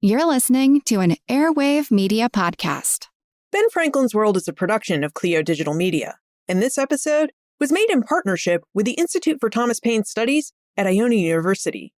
You're listening to an Airwave Media Podcast. Ben Franklin's World is a production of Clio Digital Media, and this episode was made in partnership with the Institute for Thomas Paine Studies at Iona University.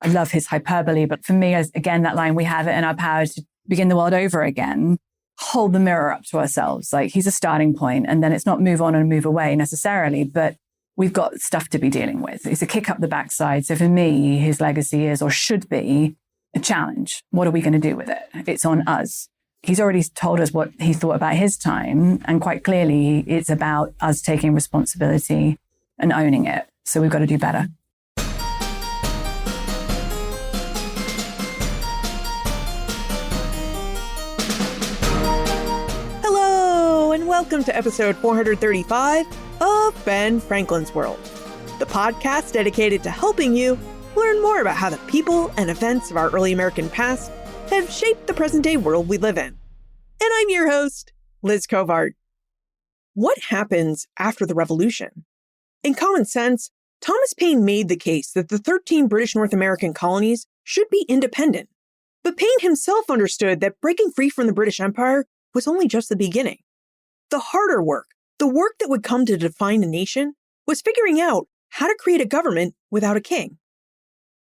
I love his hyperbole, but for me, again, that line, we have it in our power to begin the world over again, hold the mirror up to ourselves. Like, he's a starting point, and then it's not move on and move away necessarily, but we've got stuff to be dealing with. It's a kick up the backside. So for me, his legacy is, or should be, a challenge. What are we going to do with it? It's on us. He's already told us what he thought about his time, and quite clearly, it's about us taking responsibility and owning it. So we've got to do better. And welcome to episode 435 of Ben Franklin's World, the podcast dedicated to helping you learn more about how the people and events of our early American past have shaped the present-day world we live in. And I'm your host, Liz Covart. What happens after the Revolution? In Common Sense, Thomas Paine made the case that the 13 British North American colonies should be independent. But Paine himself understood that breaking free from the British Empire was only just the beginning. The harder work, the work that would come to define a nation, was figuring out how to create a government without a king.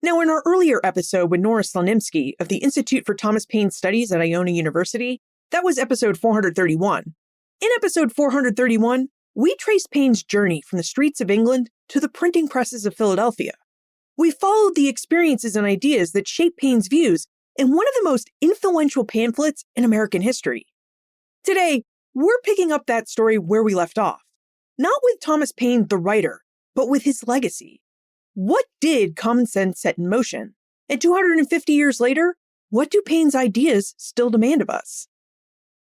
Now, in our earlier episode with Nora Slonimsky of the Institute for Thomas Paine Studies at Iona University, that was episode 431. In episode 431, we traced Paine's journey from the streets of England to the printing presses of Philadelphia. We followed the experiences and ideas that shaped Paine's views in one of the most influential pamphlets in American history. Today, we're picking up that story where we left off, not with Thomas Paine, the writer, but with his legacy. What did Common Sense set in motion? And 250 years later, what do Paine's ideas still demand of us?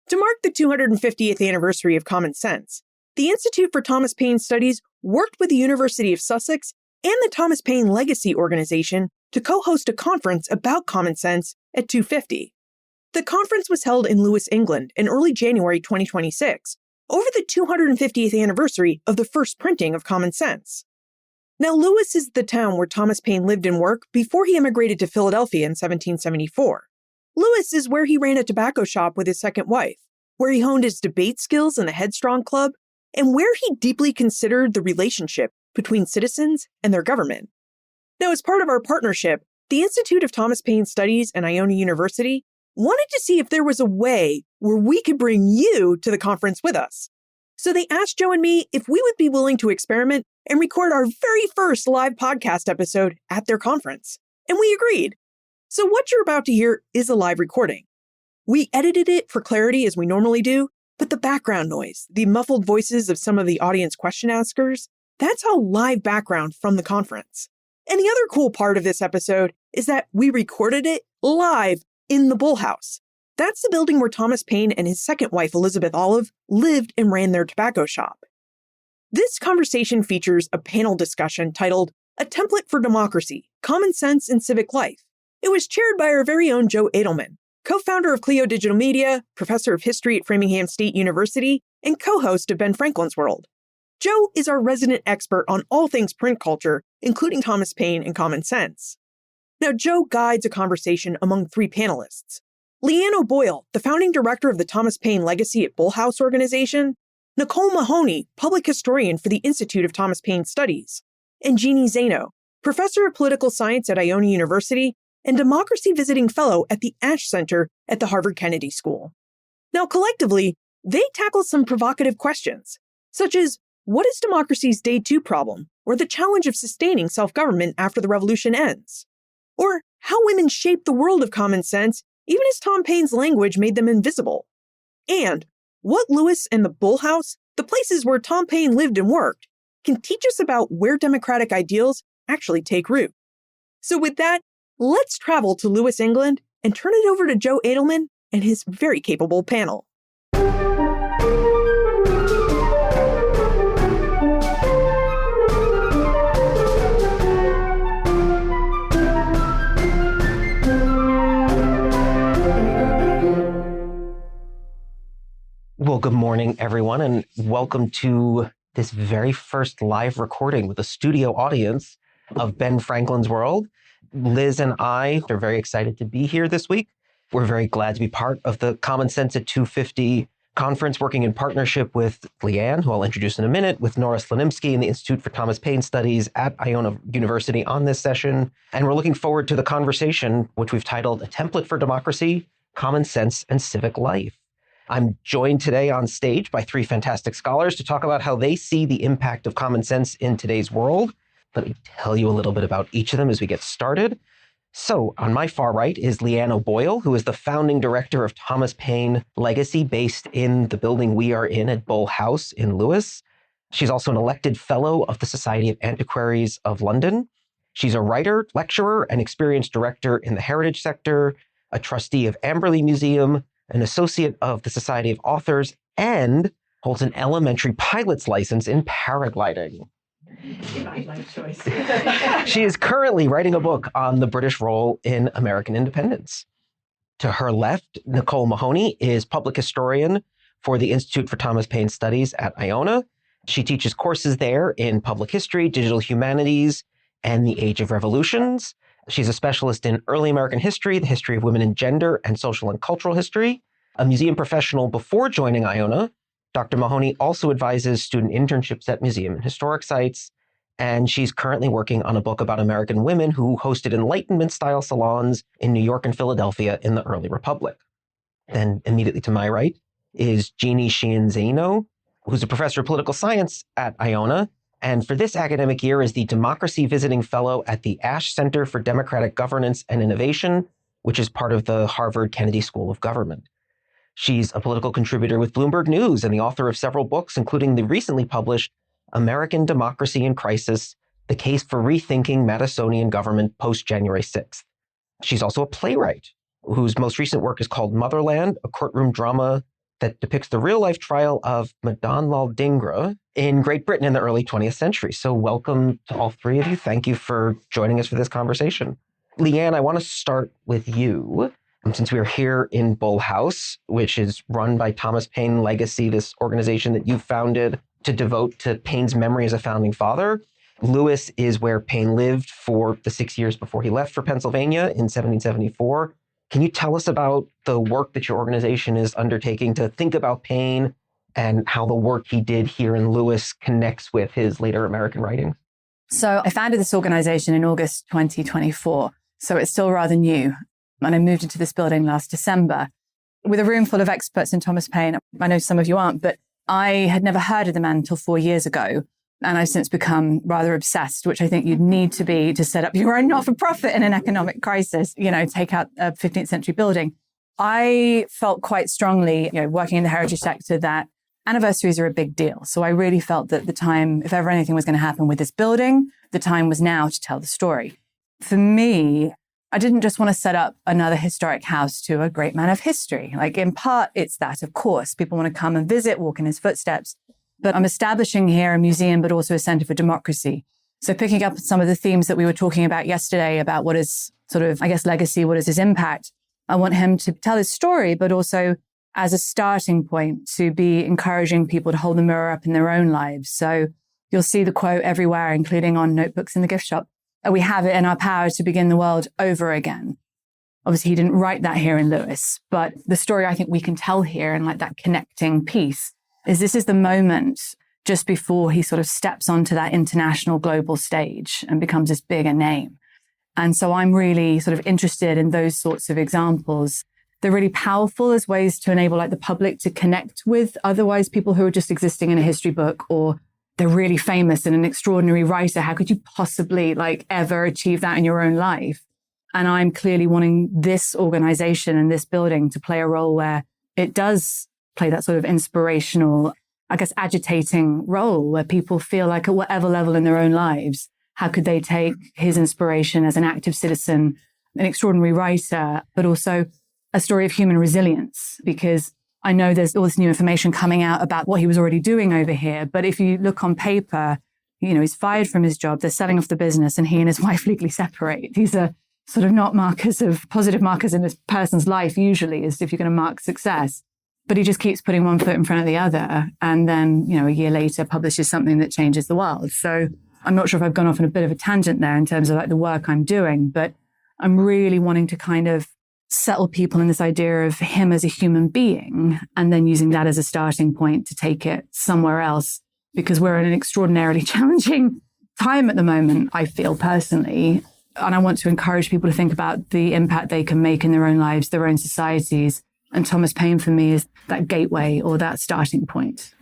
To mark the 250th anniversary of Common Sense, the Institute for Thomas Paine Studies worked with the University of Sussex and the Thomas Paine Legacy Organization to co-host a conference about Common Sense at 250. The conference was held in Lewes, England in early January 2026, over the 250th anniversary of the first printing of Common Sense. Now, Lewes is the town where Thomas Paine lived and worked before he immigrated to Philadelphia in 1774. Lewes is where he ran a tobacco shop with his second wife, where he honed his debate skills in the Headstrong Club, and where he deeply considered the relationship between citizens and their government. Now, as part of our partnership, the Institute of Thomas Paine Studies and Iona University wanted to see if there was a way where we could bring you to the conference with us. So they asked Joe and me if we would be willing to experiment and record our very first live podcast episode at their conference. And we agreed. So what you're about to hear is a live recording. We edited it for clarity as we normally do, but the background noise, the muffled voices of some of the audience question askers, that's all live background from the conference. And the other cool part of this episode is that we recorded it live in the Bull House. That's the building where Thomas Paine and his second wife, Elizabeth Olive, lived and ran their tobacco shop. This conversation features a panel discussion titled A Template for Democracy, Common Sense in Civic Life. It was chaired by our very own Joe Edelman, co-founder of Clio Digital Media, professor of history at Framingham State University, and co-host of Ben Franklin's World. Joe is our resident expert on all things print culture, including Thomas Paine and Common Sense. Now, Joe guides a conversation among three panelists: Leanne O'Boyle, the founding director of the Thomas Paine Legacy at Bull House organization; Nicole Mahoney, public historian for the Institute of Thomas Paine Studies; and Jeannie Zaino, professor of political science at Iona University and democracy visiting fellow at the Ash Center at the Harvard Kennedy School. Now, collectively, they tackle some provocative questions, such as, what is democracy's day two problem, or the challenge of sustaining self-government after the revolution ends? Or how women shape the world of common sense, even as Tom Paine's language made them invisible. And what Lewes and the Bull House, the places where Tom Paine lived and worked, can teach us about where democratic ideals actually take root. So with that, let's travel to Lewes, England, and turn it over to Joe Edelman and his very capable panel. Well, good morning, everyone, and welcome to this very first live recording with a studio audience of Ben Franklin's World. Liz and I are very excited to be here this week. We're very glad to be part of the Common Sense at 250 conference, working in partnership with Leanne, who I'll introduce in a minute, with Nora Slanimsky and the Institute for Thomas Paine Studies at Iona University on this session. And we're looking forward to the conversation, which we've titled A Template for Democracy, Common Sense, and Civic Life. I'm joined today on stage by three fantastic scholars to talk about how they see the impact of common sense in today's world. Let me tell you a little bit about each of them as we get started. So on my far right is Leanne O'Boyle, who is the founding director of Thomas Paine Legacy, based in the building we are in at Bull House in Lewes. She's also an elected fellow of the Society of Antiquaries of London. She's a writer, lecturer, and experienced director in the heritage sector, a trustee of Amberley Museum, an associate of the Society of Authors, and holds an elementary pilot's license in paragliding. She is currently writing a book on the British role in American independence. To her left, Nicole Mahoney is public historian for the Institute for Thomas Paine Studies at Iona. She teaches courses there in public history, digital humanities, and the Age of Revolutions. She's a specialist in early American history, the history of women and gender, and social and cultural history. A museum professional before joining Iona, Dr. Mahoney also advises student internships at museum and historic sites, and she's currently working on a book about American women who hosted Enlightenment-style salons in New York and Philadelphia in the early Republic. Then immediately to my right is Jeannie Sheehan-Zaino, who's a professor of political science at Iona, and for this academic year is the Democracy Visiting Fellow at the Ash Center for Democratic Governance and Innovation, which is part of the Harvard Kennedy School of Government. She's a political contributor with Bloomberg News and the author of several books, including the recently published American Democracy in Crisis, The Case for Rethinking Madisonian Government Post-January 6th. She's also a playwright whose most recent work is called Motherland, a courtroom drama that depicts the real-life trial of Madan Lal Dhingra in Great Britain in the early 20th century. So welcome to all three of you. Thank you for joining us for this conversation. Leanne, I want to start with you. Since we are here in Bull House, which is run by Thomas Paine Legacy, this organization that you founded to devote to Paine's memory as a founding father. Lewes is where Paine lived for the 6 years before he left for Pennsylvania in 1774. Can you tell us about the work that your organization is undertaking to think about Paine and how the work he did here in Lewes connects with his later American writings? So I founded this organization in August 2024, so it's still rather new. And I moved into this building last December with a room full of experts in Thomas Paine. I know some of you aren't, but I had never heard of the man until 4 years ago. And I've since become rather obsessed, which I think you'd need to be to set up your own not-for-profit in an economic crisis, take out a 15th century building. I felt quite strongly, working in the heritage sector, that anniversaries are a big deal. So I really felt that the time, if ever anything was going to happen with this building, the time was now to tell the story. For me, I didn't just want to set up another historic house to a great man of history. In part, it's that, of course. People want to come and visit, walk in his footsteps. But I'm establishing here a museum, but also a center for democracy. So picking up some of the themes that we were talking about yesterday about what is legacy, what is his impact. I want him to tell his story, but also as a starting point to be encouraging people to hold the mirror up in their own lives. So you'll see the quote everywhere, including on notebooks in the gift shop. We have it in our power to begin the world over again. Obviously, he didn't write that here in Lewes, but the story I think we can tell here and that connecting piece is this is the moment just before he sort of steps onto that international global stage and becomes this bigger name. And so I'm really sort of interested in those sorts of examples. They're really powerful as ways to enable the public to connect with otherwise people who are just existing in a history book, or they're really famous and an extraordinary writer. How could you possibly ever achieve that in your own life? And I'm clearly wanting this organization and this building to play a role where it does play that sort of inspirational, agitating role where people feel at whatever level in their own lives, how could they take his inspiration as an active citizen, an extraordinary writer, but also a story of human resilience? Because I know there's all this new information coming out about what he was already doing over here. But if you look on paper, he's fired from his job. They're selling off the business and he and his wife legally separate. These are sort of not positive markers in a person's life usually, is if you're going to mark success. But he just keeps putting one foot in front of the other. And then, a year later publishes something that changes the world. So I'm not sure if I've gone off on a bit of a tangent there in terms of the work I'm doing, but I'm really wanting to kind of settle people in this idea of him as a human being and then using that as a starting point to take it somewhere else, because we're in an extraordinarily challenging time at the moment, I feel personally. And I want to encourage people to think about the impact they can make in their own lives, their own societies. And Thomas Paine, for me, is that gateway or that starting point.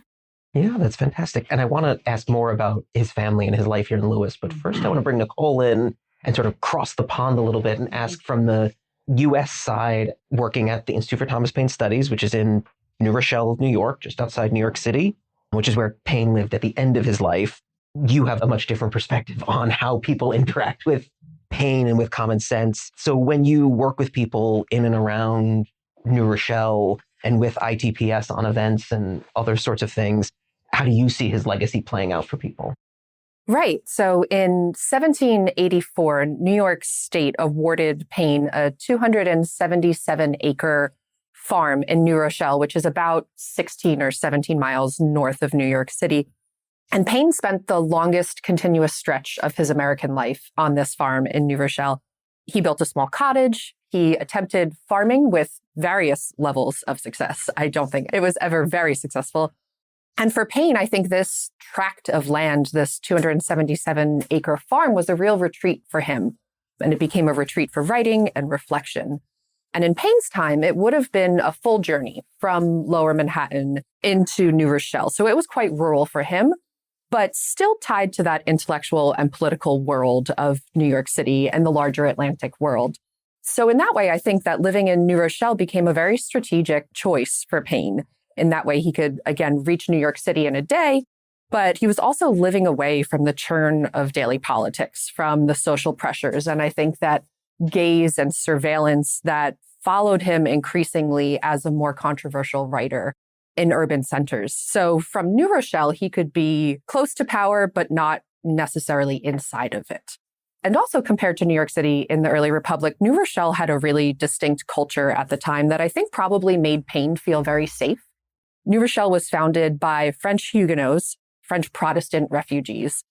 Yeah, that's fantastic. And I want to ask more about his family and his life here in Lewes. But first, I want to bring Nicole in and sort of cross the pond a little bit and ask from the U.S. side, working at the Institute for Thomas Paine Studies, which is in New Rochelle, New York, just outside New York City, which is where Paine lived at the end of his life. You have a much different perspective on how people interact with Paine and with common sense. So when you work with people in and around New Rochelle and with ITPS on events and other sorts of things, how do you see his legacy playing out for people? Right. So in 1784, New York State awarded Paine a 277-acre farm in New Rochelle, which is about 16 or 17 miles north of New York City. And Paine spent the longest continuous stretch of his American life on this farm in New Rochelle. He built a small cottage. He attempted farming with various levels of success. I don't think it was ever very successful. And for Paine, I think this tract of land, this 277-acre farm, was a real retreat for him. And it became a retreat for writing and reflection. And in Paine's time, it would have been a full journey from Lower Manhattan into New Rochelle. So it was quite rural for him, but still tied to that intellectual and political world of New York City and the larger Atlantic world. So in that way, I think that living in New Rochelle became a very strategic choice for Paine. In that way, he could, again, reach New York City in a day, but he was also living away from the churn of daily politics, from the social pressures. And I think that gaze and surveillance that followed him increasingly as a more controversial writer in urban centers. So from New Rochelle, he could be close to power, but not necessarily inside of it. And also compared to New York City in the early Republic, New Rochelle had a really distinct culture at the time that I think probably made Paine feel very safe. New Rochelle was founded by French Huguenots, French Protestant refugees,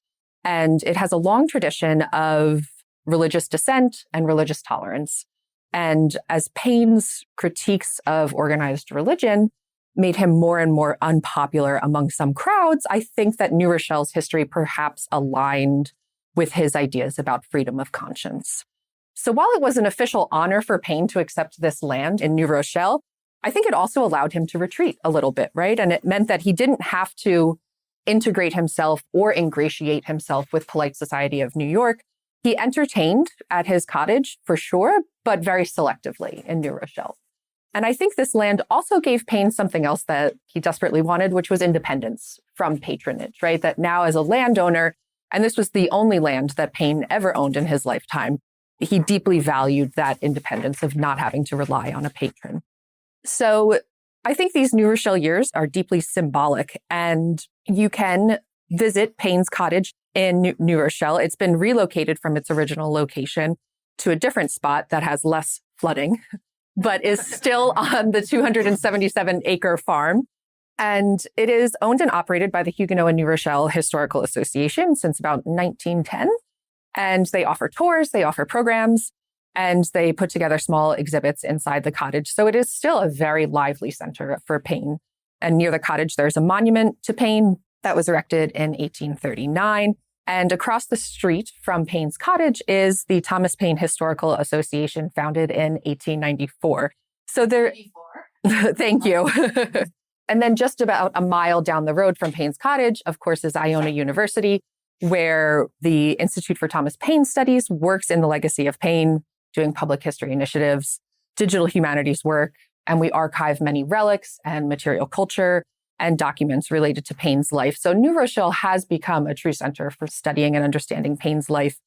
and it has a long tradition of religious dissent and religious tolerance. And as Paine's critiques of organized religion made him more and more unpopular among some crowds, I think that New Rochelle's history perhaps aligned with his ideas about freedom of conscience. So while it was an official honor for Paine to accept this land in New Rochelle, I think it also allowed him to retreat a little bit, right? And it meant that he didn't have to integrate himself or ingratiate himself with polite society of New York. He entertained at his cottage for sure, but very selectively in New Rochelle. And I think this land also gave Paine something else that he desperately wanted, which was independence from patronage, right? That now as a landowner, and this was the only land that Paine ever owned in his lifetime, he deeply valued that independence of not having to rely on a patron. So I think these New Rochelle years are deeply symbolic, and you can visit Paine's cottage in New Rochelle. It's been relocated from its original location to a different spot that has less flooding, but is still on the 277-acre farm. And it is owned and operated by the Huguenot and New Rochelle Historical Association since about 1910. And they offer tours, they offer programs, and they put together small exhibits inside the cottage. So it is still a very lively center for Paine. And near the cottage, there's a monument to Paine that was erected in 1839. And across the street from Paine's cottage is the Thomas Paine Historical Association, founded in 1894. So there, thank you. And then just about a mile down the road from Paine's cottage, of course, is Iona University, where the Institute for Thomas Paine Studies works in the legacy of Paine, doing public history initiatives, digital humanities work, and we archive many relics and material culture and documents related to Paine's life. So New Rochelle has become a true center for studying and understanding Paine's life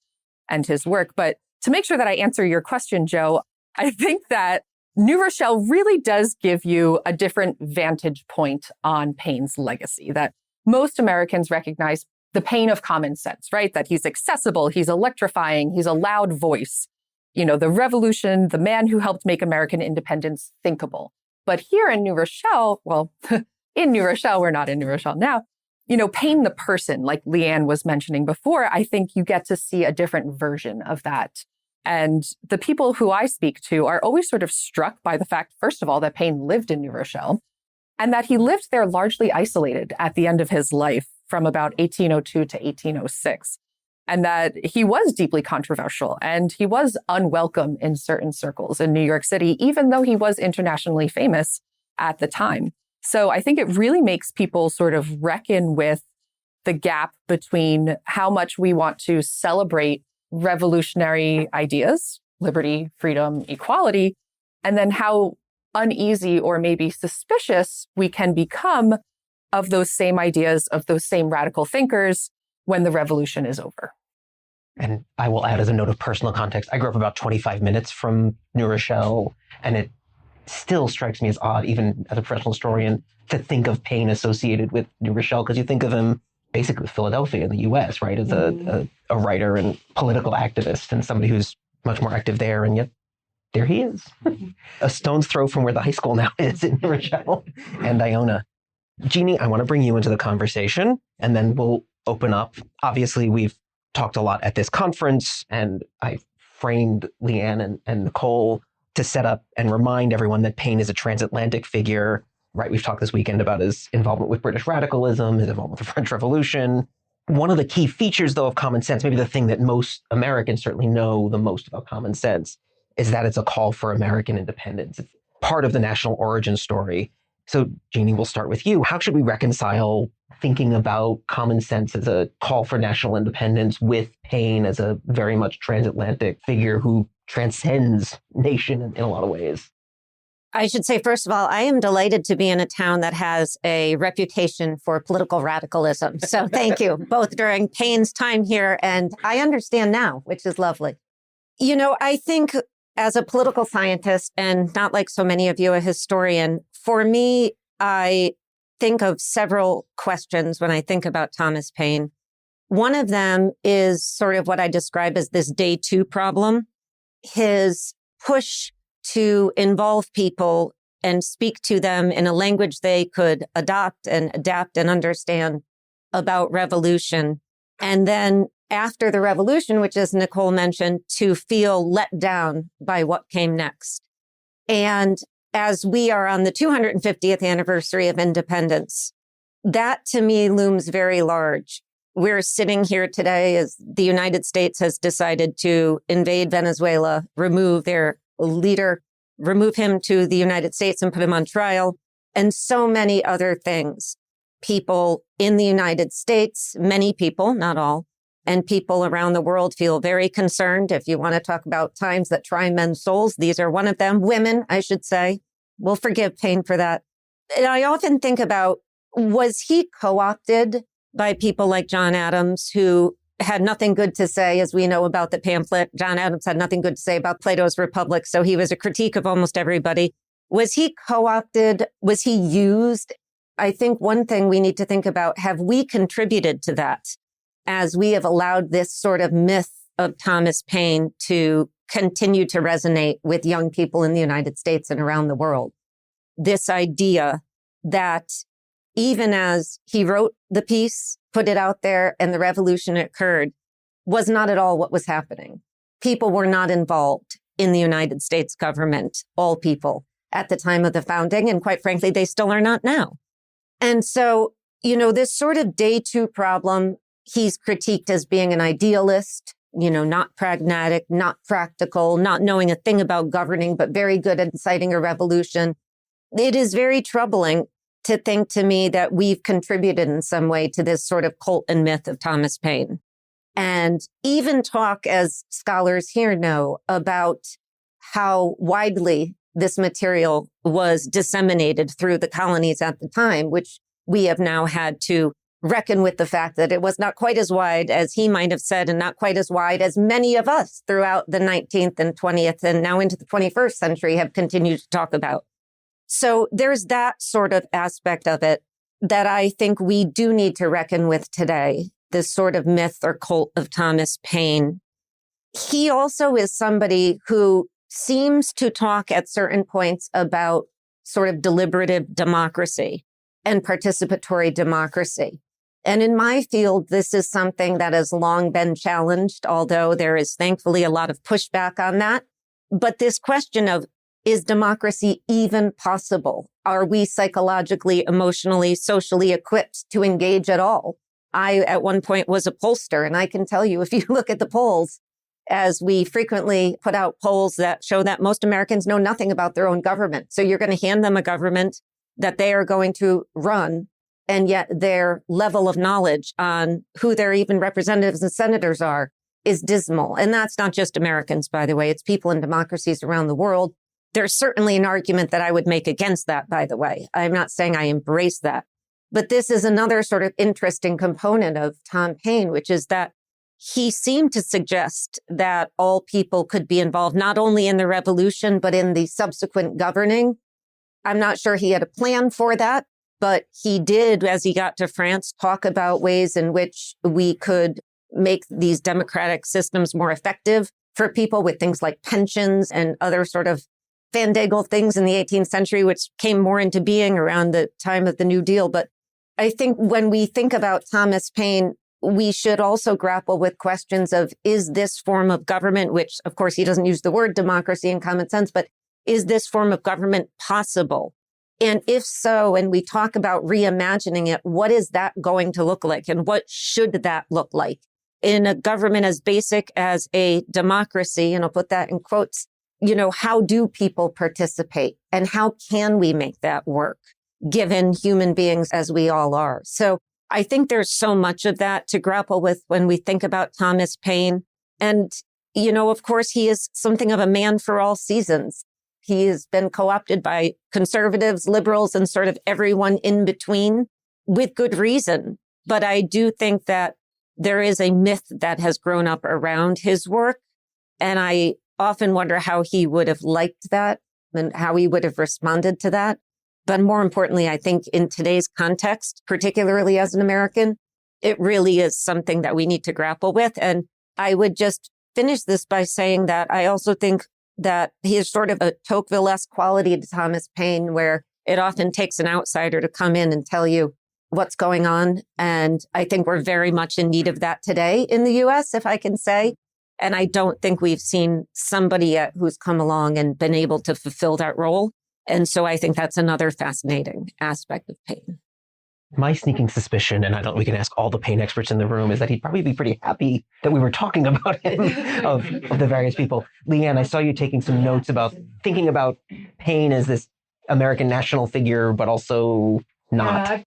and his work. But to make sure that I answer your question, Joe, I think that New Rochelle really does give you a different vantage point on Paine's legacy, that most Americans recognize the Paine of common sense, right? That he's accessible, he's electrifying, he's a loud voice. You know, the revolution, the man who helped make American independence thinkable. But here in New Rochelle, well, in New Rochelle, we're not in New Rochelle now, you know, Paine the person, like Leanne was mentioning before, I think you get to see a different version of that And the people who I speak to are always sort of struck by the fact, first of all, that Paine lived in New Rochelle and that he lived there largely isolated at the end of his life from about 1802 to 1806. And that he was deeply controversial and he was unwelcome in certain circles in New York City, even though he was internationally famous at the time. So I think it really makes people sort of reckon with the gap between how much we want to celebrate revolutionary ideas, liberty, freedom, equality, and then how uneasy or maybe suspicious we can become of those same ideas, of those same radical thinkers when the revolution is over. And I will add as a note of personal context, I grew up about 25 minutes from New Rochelle, and it still strikes me as odd, even as a professional historian, to think of Paine associated with New Rochelle, because you think of him basically with Philadelphia in the US, right, as a writer and political activist and somebody who's much more active there, and yet there he is. A stone's throw from where the high school now is in New Rochelle and Iona. Jeannie, I want to bring you into the conversation, and then we'll open up. Obviously, we've talked a lot at this conference, and I framed Leanne and Nicole to set up and remind everyone that Paine is a transatlantic figure, right? We've talked this weekend about his involvement with British radicalism, his involvement with the French Revolution. One of the key features, though, of common sense, maybe the thing that most Americans certainly know the most about common sense, is that it's a call for American independence. It's part of the national origin story. So, Jeannie, we'll start with you. How should we reconcile thinking about common sense as a call for national independence with Paine as a very much transatlantic figure who transcends nation in a lot of ways? I should say, first of all, I am delighted to be in a town that has a reputation for political radicalism. So thank you, both during Paine's time here and I understand now, which is lovely. You know, I think as a political scientist and not like so many of you, a historian, for me, I think of several questions when I think about Thomas Paine. One of them is sort of what I describe as this day two problem, his push to involve people and speak to them in a language they could adopt and adapt and understand about revolution. And then after the revolution, which as Nicole mentioned, to feel let down by what came next. And as we are on the 250th anniversary of independence, that to me looms very large. We're sitting here today as the United States has decided to invade Venezuela, remove their leader, remove him to the United States and put him on trial, and so many other things. People in the United States, many people, not all, and people around the world feel very concerned. If you want to talk about times that try men's souls, these are one of them. Women, I should say. We'll forgive Paine for that. And I often think about, was he co-opted by people like John Adams, who had nothing good to say, as we know about the pamphlet? John Adams had nothing good to say about Plato's Republic, so he was a critique of almost everybody. Was he co-opted? Was he used? I think one thing we need to think about, have we contributed to that as we have allowed this sort of myth of Thomas Paine to continue to resonate with young people in the United States and around the world? This idea that even as he wrote the piece, put it out there, and the revolution occurred, was not at all what was happening. People were not involved in the United States government, all people, at the time of the founding, and quite frankly, they still are not now. And so, you know, this sort of day two problem, he's critiqued as being an idealist, you know, not pragmatic, not practical, not knowing a thing about governing, but very good at inciting a revolution. It is very troubling to think to me that we've contributed in some way to this sort of cult and myth of Thomas Paine. And even talk, as scholars here know, about how widely this material was disseminated through the colonies at the time, which we have now had to reckon with the fact that it was not quite as wide as he might have said, and not quite as wide as many of us throughout the 19th and 20th and now into the 21st century have continued to talk about. So there's that sort of aspect of it that I think we do need to reckon with today, this sort of myth or cult of Thomas Paine. He also is somebody who seems to talk at certain points about sort of deliberative democracy and participatory democracy. And in my field, this is something that has long been challenged, although there is thankfully a lot of pushback on that. But this question of, is democracy even possible? Are we psychologically, emotionally, socially equipped to engage at all? I, at one point, was a pollster, and I can tell you, if you look at the polls, as we frequently put out polls that show that most Americans know nothing about their own government. So you're going to hand them a government that they are going to run, and yet their level of knowledge on who their even representatives and senators are is dismal. And that's not just Americans, by the way. It's people in democracies around the world. There's certainly an argument that I would make against that, by the way. I'm not saying I embrace that. But this is another sort of interesting component of Tom Paine, which is that he seemed to suggest that all people could be involved, not only in the revolution, but in the subsequent governing. I'm not sure he had a plan for that, but he did, as he got to France, talk about ways in which we could make these democratic systems more effective for people with things like pensions and other sort of fandangled things in the 18th century, which came more into being around the time of the New Deal. But I think when we think about Thomas Paine, we should also grapple with questions of, is this form of government, which of course he doesn't use the word democracy in common sense, but is this form of government possible? And if so, and we talk about reimagining it, what is that going to look like? And what should that look like? In a government as basic as a democracy, and I'll put that in quotes, how do people participate? And how can we make that work, given human beings as we all are? So I think there's so much of that to grapple with when we think about Thomas Paine. And, of course, he is something of a man for all seasons. He has been co-opted by conservatives, liberals, and sort of everyone in between with good reason. But I do think that there is a myth that has grown up around his work. And I often wonder how he would have liked that and how he would have responded to that. But more importantly, I think in today's context, particularly as an American, it really is something that we need to grapple with. And I would just finish this by saying that I also think that he is sort of a Tocqueville-esque quality to Thomas Paine, where it often takes an outsider to come in and tell you what's going on. And I think we're very much in need of that today in the US, if I can say. And I don't think we've seen somebody yet who's come along and been able to fulfill that role. And so I think that's another fascinating aspect of Paine. My sneaking suspicion, and we can ask all the Paine experts in the room, is that he'd probably be pretty happy that we were talking about him, of the various people. Leanne, I saw you taking some notes about thinking about Paine as this American national figure, but also not. Yeah,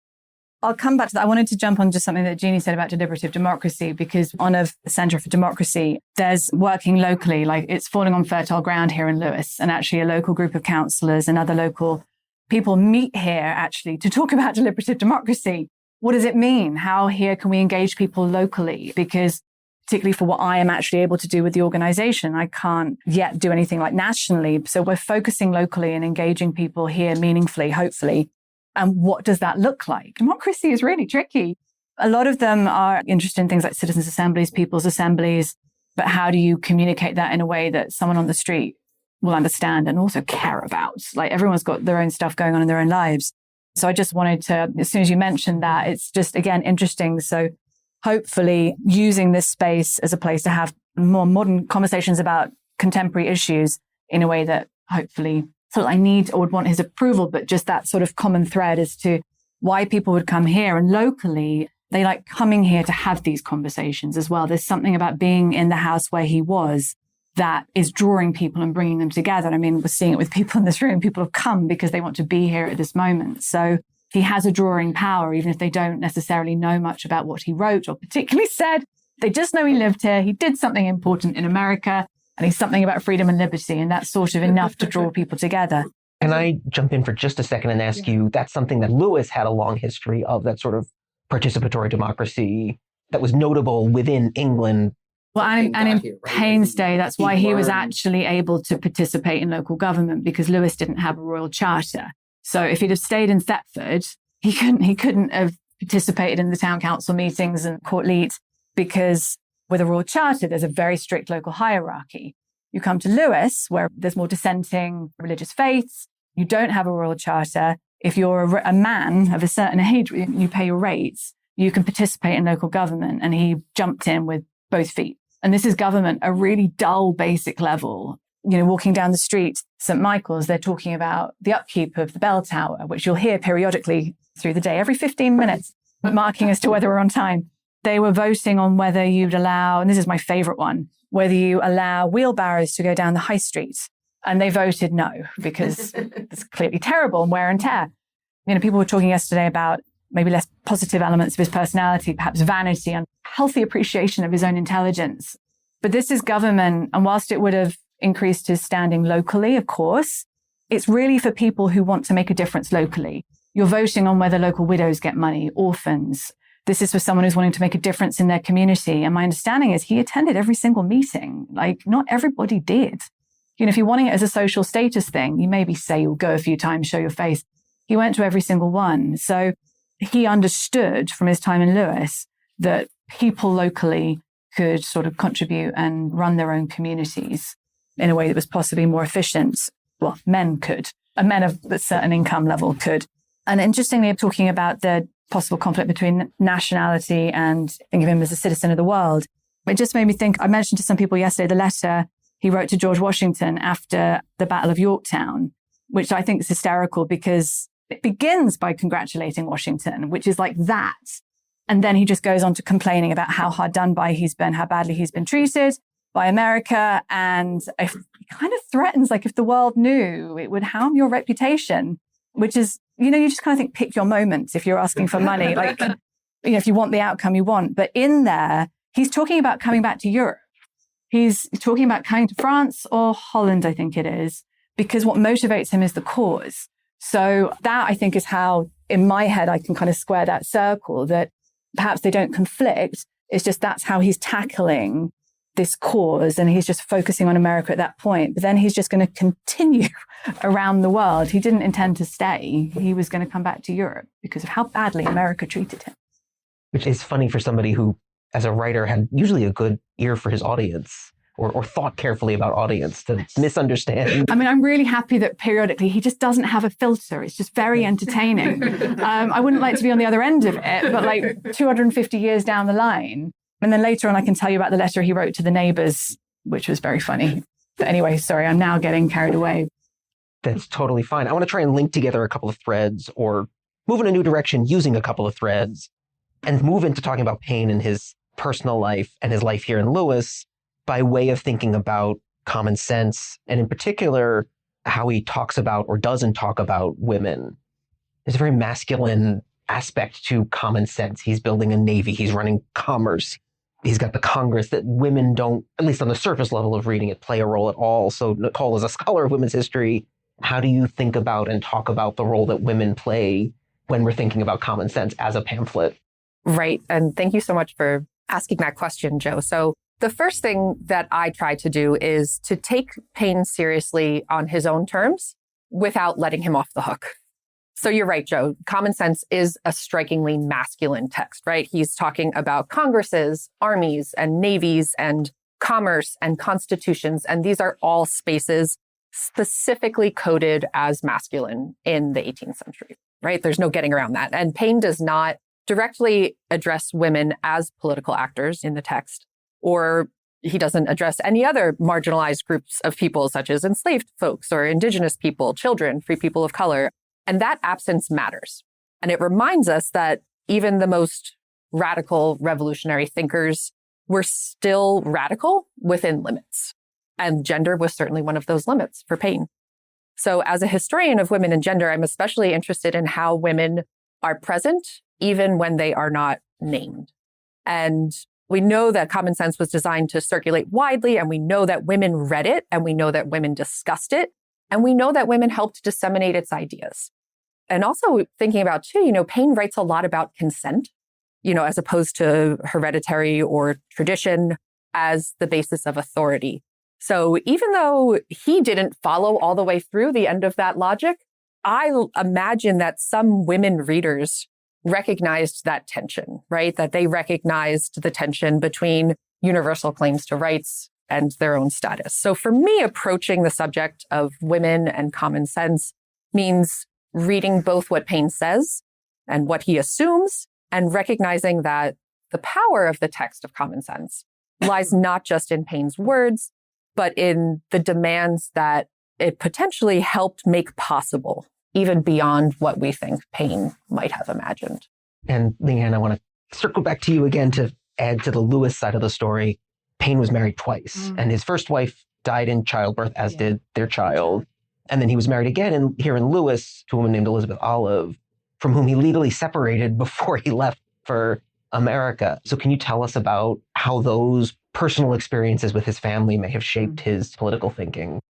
I'll come back to that. I wanted to jump on just something that Jeannie said about deliberative democracy, because on the Center for Democracy, there's working locally, like it's falling on fertile ground here in Lewes, and actually a local group of councillors and other local people meet here actually to talk about deliberative democracy. What does it mean? How here can we engage people locally? Because particularly for what I am actually able to do with the organization, I can't yet do anything like nationally. So we're focusing locally and engaging people here meaningfully, hopefully. And what does that look like? Democracy is really tricky. A lot of them are interested in things like citizens' assemblies, people's assemblies, but how do you communicate that in a way that someone on the street will understand and also care about? Like everyone's got their own stuff going on in their own lives. So I just wanted to, as soon as you mentioned that, it's just, again, interesting. So hopefully using this space as a place to have more modern conversations about contemporary issues in a way that hopefully so I need or would want his approval, but just that sort of common thread as to why people would come here. And locally, they like coming here to have these conversations as well. There's something about being in the house where he was that is drawing people and bringing them together. I mean, we're seeing it with people in this room. People have come because they want to be here at this moment. So he has a drawing power, even if they don't necessarily know much about what he wrote or particularly said. They just know he lived here. He did something important in America. And he's something about freedom and liberty, and that's sort of enough to draw people together. Can I jump in for just a second and ask you, that's something that Lewes had a long history of, that sort of participatory democracy that was notable within England. Well, and in Paine's day, that's why he was actually able to participate in local government, because Lewes didn't have a royal charter. So if he'd have stayed in Thetford, he couldn't have participated in the town council meetings and court leet, because with a royal charter, there's a very strict local hierarchy. You come to Lewes, where there's more dissenting religious faiths. You don't have a royal charter. If you're a man of a certain age, you pay your rates. you can participate in local government. And he jumped in with both feet. And this is government, a really dull, basic level. Walking down the street, St. Michael's, they're talking about the upkeep of the bell tower, which you'll hear periodically through the day, every 15 minutes, marking as to whether we're on time. They were voting on whether you'd allow, and this is my favorite one, whether you allow wheelbarrows to go down the high street. And they voted no, because it's clearly terrible and wear and tear. People were talking yesterday about maybe less positive elements of his personality, perhaps vanity and healthy appreciation of his own intelligence. But this is government. And whilst it would have increased his standing locally, of course, it's really for people who want to make a difference locally. You're voting on whether local widows get money, orphans. This is for someone who's wanting to make a difference in their community. And my understanding is he attended every single meeting. Not everybody did. If you're wanting it as a social status thing, you maybe say you'll go a few times, show your face. He went to every single one. So he understood from his time in Lewes that people locally could sort of contribute and run their own communities in a way that was possibly more efficient. Well, men could. And men of a certain income level could. And interestingly, talking about the possible conflict between nationality and think of him as a citizen of the world, it just made me think, I mentioned to some people yesterday the letter he wrote to George Washington after the Battle of Yorktown, which I think is hysterical because it begins by congratulating Washington, which is like that. And then he just goes on to complaining about how hard done by he's been, how badly he's been treated by America. And he kind of threatens, if the world knew, it would harm your reputation, which is, you just kind of think, pick your moments if you're asking for money, if you want the outcome you want. But in there, he's talking about coming back to Europe. He's talking about coming to France or Holland, I think it is, because what motivates him is the cause. So that, I think, is how, in my head, I can kind of square that circle, that perhaps they don't conflict. It's just that's how he's tackling this cause. And he's just focusing on America at that point. But then he's just going to continue around the world. He didn't intend to stay. He was going to come back to Europe because of how badly America treated him. Which is funny for somebody who, as a writer, had usually a good ear for his audience. Or thought carefully about audience to misunderstand. I mean, I'm really happy that periodically he just doesn't have a filter. It's just very entertaining. I wouldn't like to be on the other end of it, but 250 years down the line. And then later on, I can tell you about the letter he wrote to the neighbors, which was very funny. But anyway, sorry, I'm now getting carried away. That's totally fine. I want to try and link together a couple of threads or move in a new direction using a couple of threads and move into talking about Paine and his personal life and his life here in Lewes, by way of thinking about common sense, and in particular, how he talks about or doesn't talk about women. There's a very masculine aspect to common sense. He's building a navy. He's running commerce. He's got the Congress that women don't, at least on the surface level of reading it, play a role at all. So Nicole, as a scholar of women's history, how do you think about and talk about the role that women play when we're thinking about common sense as a pamphlet? Right. And thank you so much for asking that question, Joe. So the first thing that I try to do is to take Paine seriously on his own terms without letting him off the hook. So you're right, Joe. Common Sense is a strikingly masculine text, right? He's talking about congresses, armies, and navies, and commerce, and constitutions. And these are all spaces specifically coded as masculine in the 18th century, right? There's no getting around that. And Paine does not directly address women as political actors in the text, or he doesn't address any other marginalized groups of people, such as enslaved folks or indigenous people, children, free people of color. And that absence matters. And it reminds us that even the most radical revolutionary thinkers were still radical within limits. And gender was certainly one of those limits for Paine. So as a historian of women and gender, I'm especially interested in how women are present, even when they are not named. And we know that Common Sense was designed to circulate widely, and we know that women read it, and we know that women discussed it, and we know that women helped disseminate its ideas. And also thinking about, too, Paine writes a lot about consent, as opposed to hereditary or tradition as the basis of authority. So even though he didn't follow all the way through the end of that logic, I imagine that some women readers recognized that tension, right? That they recognized the tension between universal claims to rights and their own status. So for me, approaching the subject of women and common sense means reading both what Paine says and what he assumes, and recognizing that the power of the text of common sense lies not just in Paine's words, but in the demands that it potentially helped make possible, even beyond what we think Paine might have imagined. And Leanne, I want to circle back to you again to add to the Lewes side of the story. Paine was married twice, and his first wife died in childbirth, as did their child. And then he was married again here in Lewes to a woman named Elizabeth Olive, from whom he legally separated before he left for America. So can you tell us about how those personal experiences with his family may have shaped his political thinking?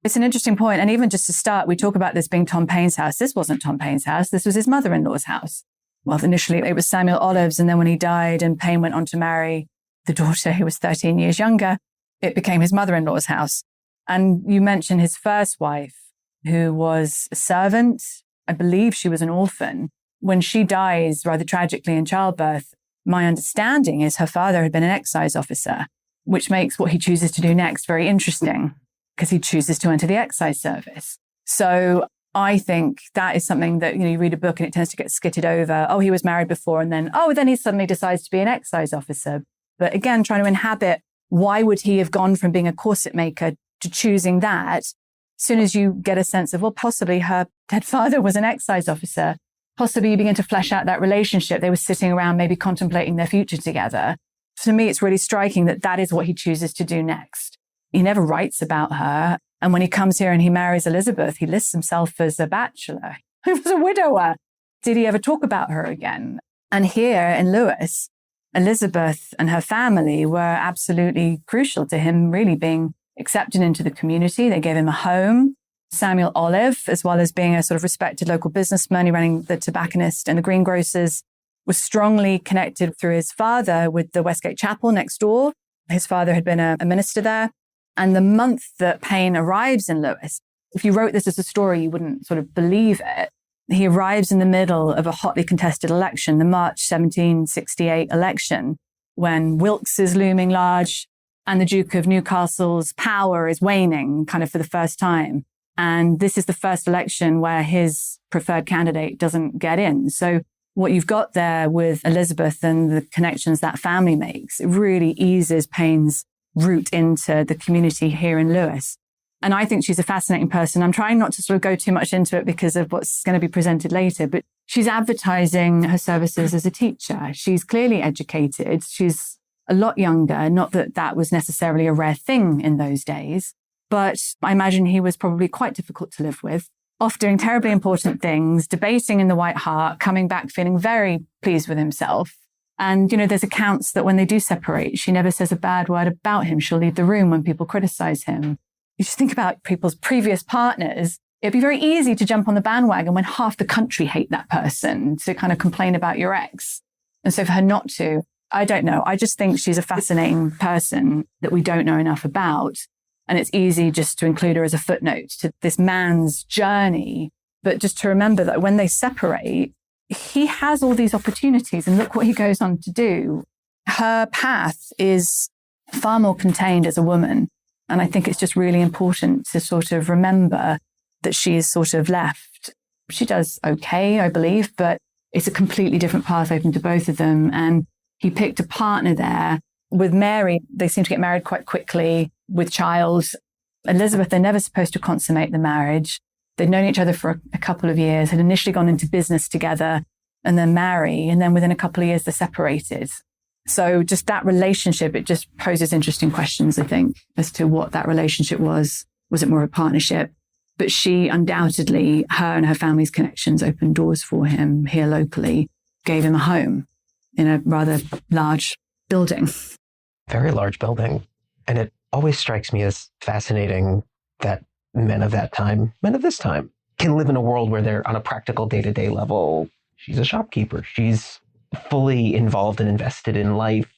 It's an interesting point. And even just to start, we talk about this being Tom Paine's house. This wasn't Tom Paine's house. This was his mother-in-law's house. Well, initially it was Samuel Olive's. And then when he died and Paine went on to marry the daughter who was 13 years younger, it became his mother-in-law's house. And you mentioned his first wife, who was a servant. I believe she was an orphan. When she dies rather tragically in childbirth, my understanding is her father had been an excise officer, which makes what he chooses to do next very interesting, because he chooses to enter the excise service. So I think that is something that, you read a book and it tends to get skitted over. Oh, he was married before. And then he suddenly decides to be an excise officer. But again, trying to inhabit, why would he have gone from being a corset maker to choosing that? As soon as you get a sense of, well, possibly her dead father was an excise officer, possibly you begin to flesh out that relationship. They were sitting around maybe contemplating their future together. For me, it's really striking that that is what he chooses to do next. He never writes about her. And when he comes here and he marries Elizabeth, he lists himself as a bachelor. He was a widower. Did he ever talk about her again? And here in Lewes, Elizabeth and her family were absolutely crucial to him really being accepted into the community. They gave him a home. Samuel Olive, as well as being a sort of respected local businessman, he running the tobacconist and the greengrocers, was strongly connected through his father with the Westgate Chapel next door. His father had been a minister there. And the month that Paine arrives in Lewes, if you wrote this as a story, you wouldn't sort of believe it. He arrives in the middle of a hotly contested election, the March 1768 election, when Wilkes is looming large and the Duke of Newcastle's power is waning kind of for the first time. And this is the first election where his preferred candidate doesn't get in. So what you've got there with Elizabeth and the connections that family makes, it really eases Paine's route into the community here in Lewes. And I think she's a fascinating person. I'm trying not to sort of go too much into it because of what's going to be presented later, but she's advertising her services as a teacher. She's clearly educated. She's a lot younger. Not that that was necessarily a rare thing in those days, but I imagine he was probably quite difficult to live with, off doing terribly important things, debating in the White Hart, coming back feeling very pleased with himself. And, there's accounts that when they do separate, she never says a bad word about him. She'll leave the room when people criticize him. You just think about people's previous partners. It'd be very easy to jump on the bandwagon when half the country hate that person, to kind of complain about your ex. And so for her not to, I don't know. I just think she's a fascinating person that we don't know enough about. And it's easy just to include her as a footnote to this man's journey. But just to remember that when they separate, he has all these opportunities and look what he goes on to do. Her path is far more contained as a woman. And I think it's just really important to sort of remember that she is sort of left. She does okay, I believe, but it's a completely different path open to both of them. And he picked a partner there. With Mary, they seem to get married quite quickly with child. Elizabeth, they're never supposed to consummate the marriage. They'd known each other for a couple of years, had initially gone into business together and then marry. And then within a couple of years, they're separated. So just that relationship, it just poses interesting questions, I think, as to what that relationship was. Was it more of a partnership? But she undoubtedly, her and her family's connections opened doors for him here locally, gave him a home in a rather large building. Very large building. And it always strikes me as fascinating that men of that time, men of this time, can live in a world where they're on a practical day-to-day level. She's a shopkeeper. She's fully involved and invested in life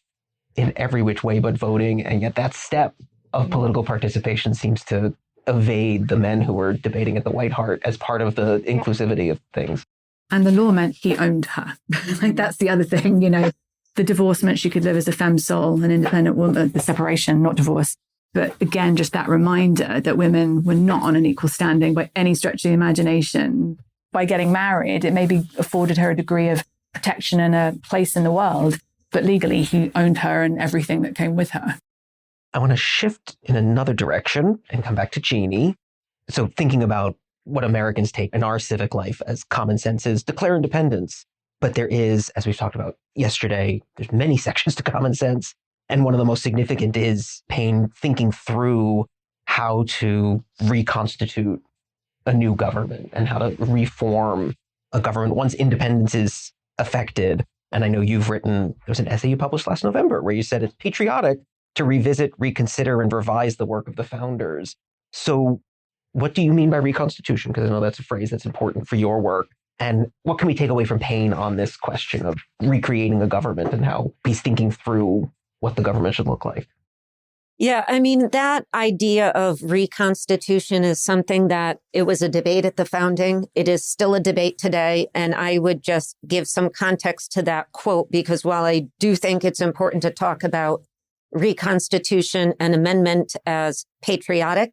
in every which way but voting. And yet that step of political participation seems to evade the men who were debating at the White Hart as part of the inclusivity of things. And the law meant he owned her. Like that's the other thing, the divorce meant she could live as a femme sole, an independent woman, the separation, not divorce. But again, just that reminder that women were not on an equal standing by any stretch of the imagination. By getting married, it maybe afforded her a degree of protection and a place in the world. But legally, he owned her and everything that came with her. I want to shift in another direction and come back to Jeannie. So thinking about what Americans take in our civic life as common sense is declare independence. But there is, as we've talked about yesterday, there's many sections to common sense. And one of the most significant is Paine thinking through how to reconstitute a new government and how to reform a government once independence is affected. And I know you've written, there was an essay you published last November where you said it's patriotic to revisit, reconsider, and revise the work of the founders. So what do you mean by reconstitution? Because I know that's a phrase that's important for your work. And what can we take away from Paine on this question of recreating a government and how he's thinking through what the government should look like? Yeah, I mean, that idea of reconstitution is something that it was a debate at the founding. It is still a debate today. And I would just give some context to that quote, because while I do think it's important to talk about reconstitution and amendment as patriotic,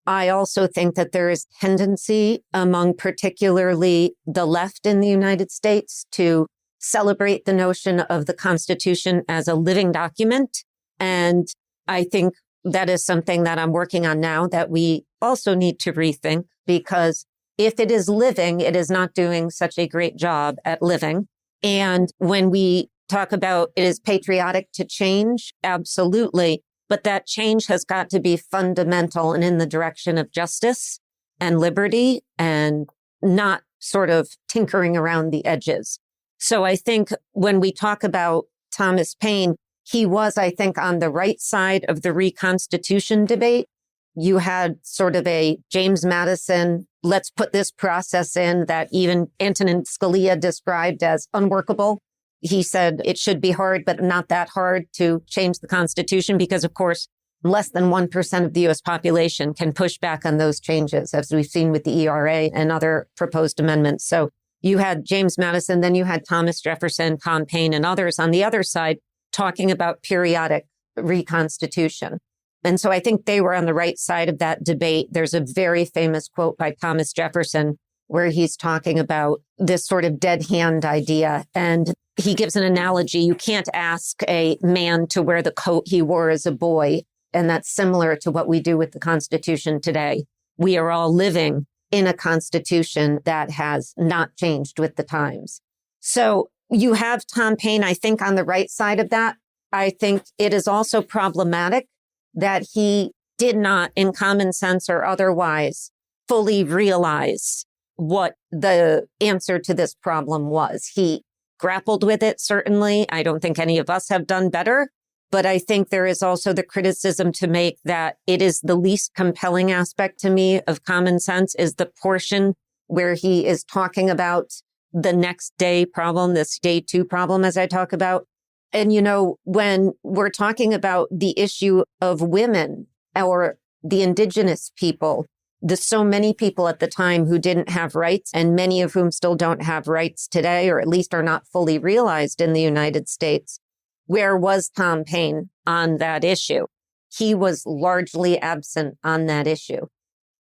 I also think that there is tendency among particularly the left in the United States to celebrate the notion of the Constitution as a living document. And I think that is something that I'm working on now that we also need to rethink, because if it is living, it is not doing such a great job at living. And when we talk about it is patriotic to change, absolutely. But that change has got to be fundamental and in the direction of justice and liberty and not sort of tinkering around the edges. So I think when we talk about Thomas Paine, he was, I think, on the right side of the Reconstitution debate. You had sort of a James Madison, let's put this process in that even Antonin Scalia described as unworkable. He said it should be hard, but not that hard to change the Constitution because, of course, less than 1% of the U.S. population can push back on those changes, as we've seen with the ERA and other proposed amendments. So you had James Madison, then you had Thomas Jefferson, Tom Paine, and others on the other side talking about periodic reconstitution. And so I think they were on the right side of that debate. There's a very famous quote by Thomas Jefferson where he's talking about this sort of dead hand idea. And he gives an analogy. You can't ask a man to wear the coat he wore as a boy. And that's similar to what we do with the Constitution today. We are all living in a Constitution that has not changed with the times. So you have Tom Paine, I think, on the right side of that. I think it is also problematic that he did not, in common sense or otherwise, fully realize what the answer to this problem was. He grappled with it, certainly. I don't think any of us have done better. But I think there is also the criticism to make that it is the least compelling aspect to me of common sense is the portion where he is talking about the next day problem, this day two problem, as I talk about. And, you know, when we're talking about the issue of women or the indigenous people, there's so many people at the time who didn't have rights and many of whom still don't have rights today, or at least are not fully realized in the United States. Where was Tom Paine on that issue? He was largely absent on that issue.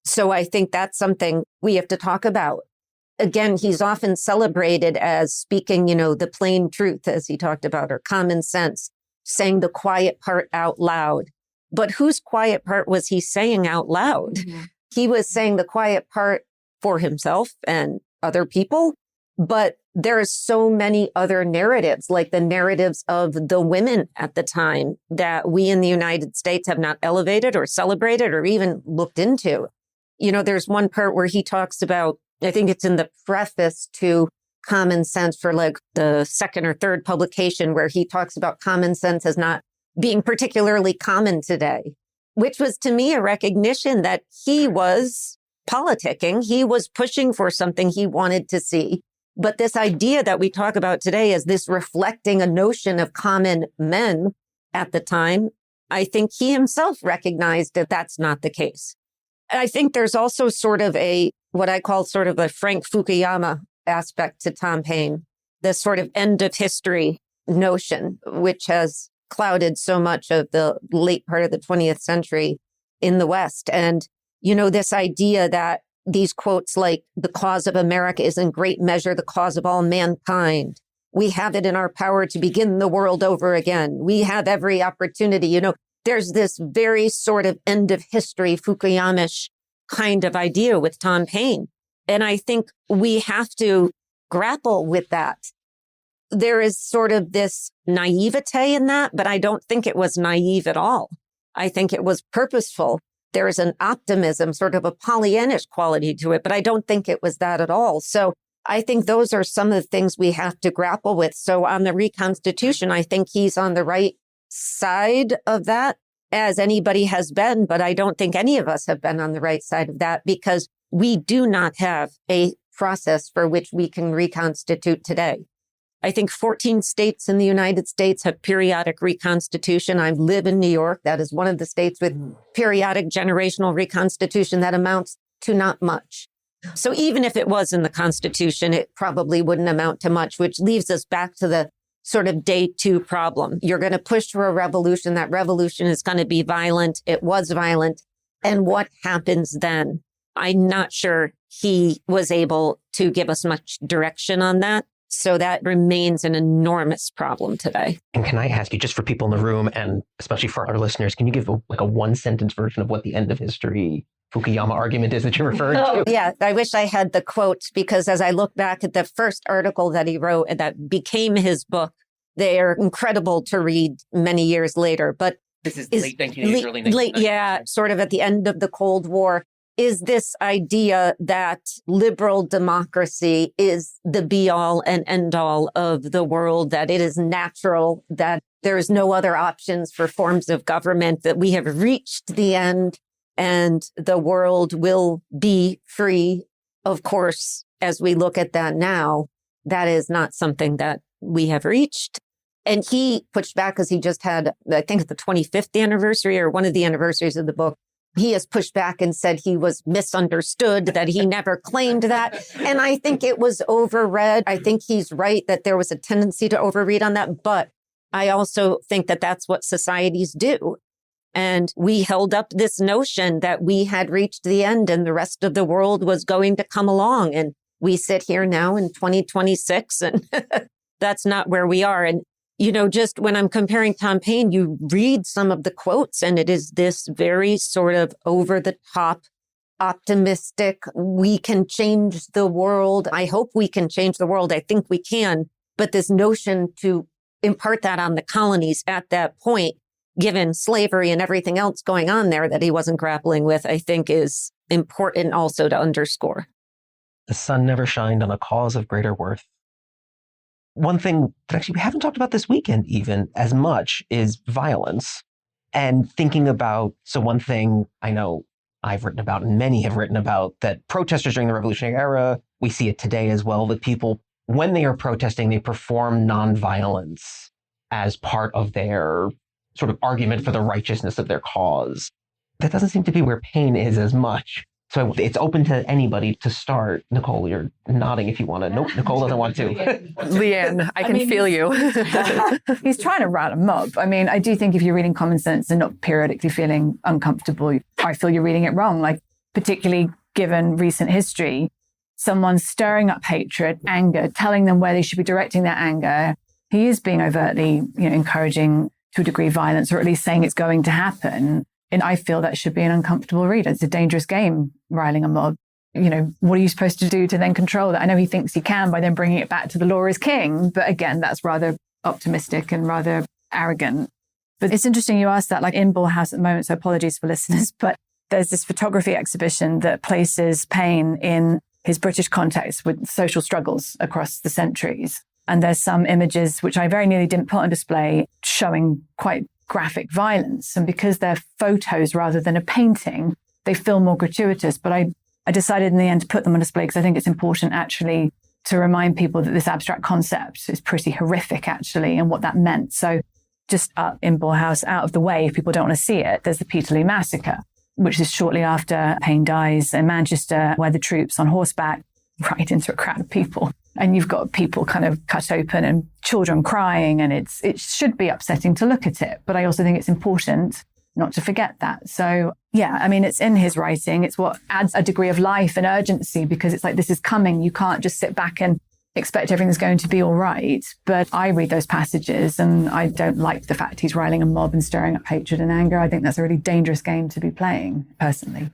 So I think that's something we have to talk about. Again, he's often celebrated as speaking, you know, the plain truth, as he talked about, or common sense, saying the quiet part out loud. But whose quiet part was he saying out loud? Mm-hmm. He was saying the quiet part for himself and other people. But there are so many other narratives, like the narratives of the women at the time that we in the United States have not elevated or celebrated or even looked into. You know, there's one part where he talks about, I think it's in the preface to Common Sense for like the second or third publication, where he talks about common sense as not being particularly common today, which was to me a recognition that he was politicking. He was pushing for something he wanted to see. But this idea that we talk about today as this reflecting a notion of common men at the time, I think he himself recognized that that's not the case. And I think there's also sort of what I call sort of a Frank Fukuyama aspect to Tom Paine, this sort of end of history notion, which has clouded so much of the late part of the 20th century in the West. And, you know, this idea that these quotes like the cause of America is in great measure the cause of all mankind. we have it in our power to begin the world over again. We have every opportunity. There's this very sort of end of history, Fukuyamish kind of idea with Tom Paine. And I think we have to grapple with that. There is sort of this naivete in that, but I don't think it was naive at all. I think it was purposeful. There is an optimism, sort of a Pollyannish quality to it, but I don't think it was that at all. So I think those are some of the things we have to grapple with. So on the Reconstitution, I think he's on the right side of that, as anybody has been, but I don't think any of us have been on the right side of that because we do not have a process for which we can reconstitute today. I think 14 states in the United States have periodic reconstitution. I live in New York. That is one of the states with periodic generational reconstitution that amounts to not much. So even if it was in the Constitution, it probably wouldn't amount to much, which leaves us back to the sort of day two problem. You're going to push for a revolution. That revolution is going to be violent. It was violent. And what happens then? I'm not sure he was able to give us much direction on that. So that remains an enormous problem today. And can I ask you, just for people in the room, and especially for our listeners, can you give a one-sentence version of what the end of history Fukuyama argument is that you're referring to? Yeah, I wish I had the quote, because as I look back at the first article that he wrote and that became his book, they are incredible to read many years later. But this is late 1980s, early 1990s. Yeah, sort of at the end of the Cold War. Is this idea that liberal democracy is the be-all and end-all of the world, that it is natural, that there is no other options for forms of government, that we have reached the end and the world will be free. Of course, as we look at that now, that is not something that we have reached. And he pushed back because he just had, I think, the 25th anniversary or one of the anniversaries of the book. He has pushed back and said he was misunderstood, that he never claimed that. And I think it was overread. I think he's right that there was a tendency to overread on that. But I also think that that's what societies do. And we held up this notion that we had reached the end and the rest of the world was going to come along. And we sit here now in 2026 and that's not where we are. And just when I'm comparing Tom Paine, you read some of the quotes and it is this very sort of over the top, optimistic, we can change the world. I hope we can change the world. I think we can. But this notion to impart that on the colonies at that point, given slavery and everything else going on there that he wasn't grappling with, I think is important also to underscore. The sun never shined on a cause of greater worth. One thing that actually we haven't talked about this weekend even as much is violence and thinking about, so one thing I know I've written about and many have written about, that protesters during the Revolutionary era, we see it today as well, that people, when they are protesting, they perform nonviolence as part of their sort of argument for the righteousness of their cause. That doesn't seem to be where Paine is as much. So it's open to anybody to start. Nicole, you're nodding if you want to. Nope, Nicole doesn't want to. Leanne, I can feel you. He's trying to rile a mob. I mean, I do think if you're reading Common Sense and not periodically feeling uncomfortable, I feel you're reading it wrong. Like, particularly given recent history, someone stirring up hatred, anger, telling them where they should be directing their anger. He is being overtly, encouraging to a degree violence, or at least saying it's going to happen. And I feel that should be an uncomfortable read. It's a dangerous game, riling a mob. What are you supposed to do to then control that? I know he thinks he can by then bringing it back to the law is king. But again, that's rather optimistic and rather arrogant. But it's interesting you asked that, like in Bull House at the moment, so apologies for listeners, but there's this photography exhibition that places Paine in his British context with social struggles across the centuries. And there's some images, which I very nearly didn't put on display, showing quite graphic violence. And because they're photos rather than a painting, they feel more gratuitous. But I decided in the end to put them on display because I think it's important actually to remind people that this abstract concept is pretty horrific actually and what that meant. So just up in Bull House, out of the way, if people don't want to see it, there's the Peterloo Massacre, which is shortly after Paine dies in Manchester, where the troops on horseback right into a crowd of people. And you've got people kind of cut open and children crying, and it should be upsetting to look at it. But I also think it's important not to forget that. So yeah, I mean, it's in his writing. It's what adds a degree of life and urgency because it's like, this is coming. You can't just sit back and expect everything's going to be all right. But I read those passages and I don't like the fact he's riling a mob and stirring up hatred and anger. I think that's a really dangerous game to be playing, personally.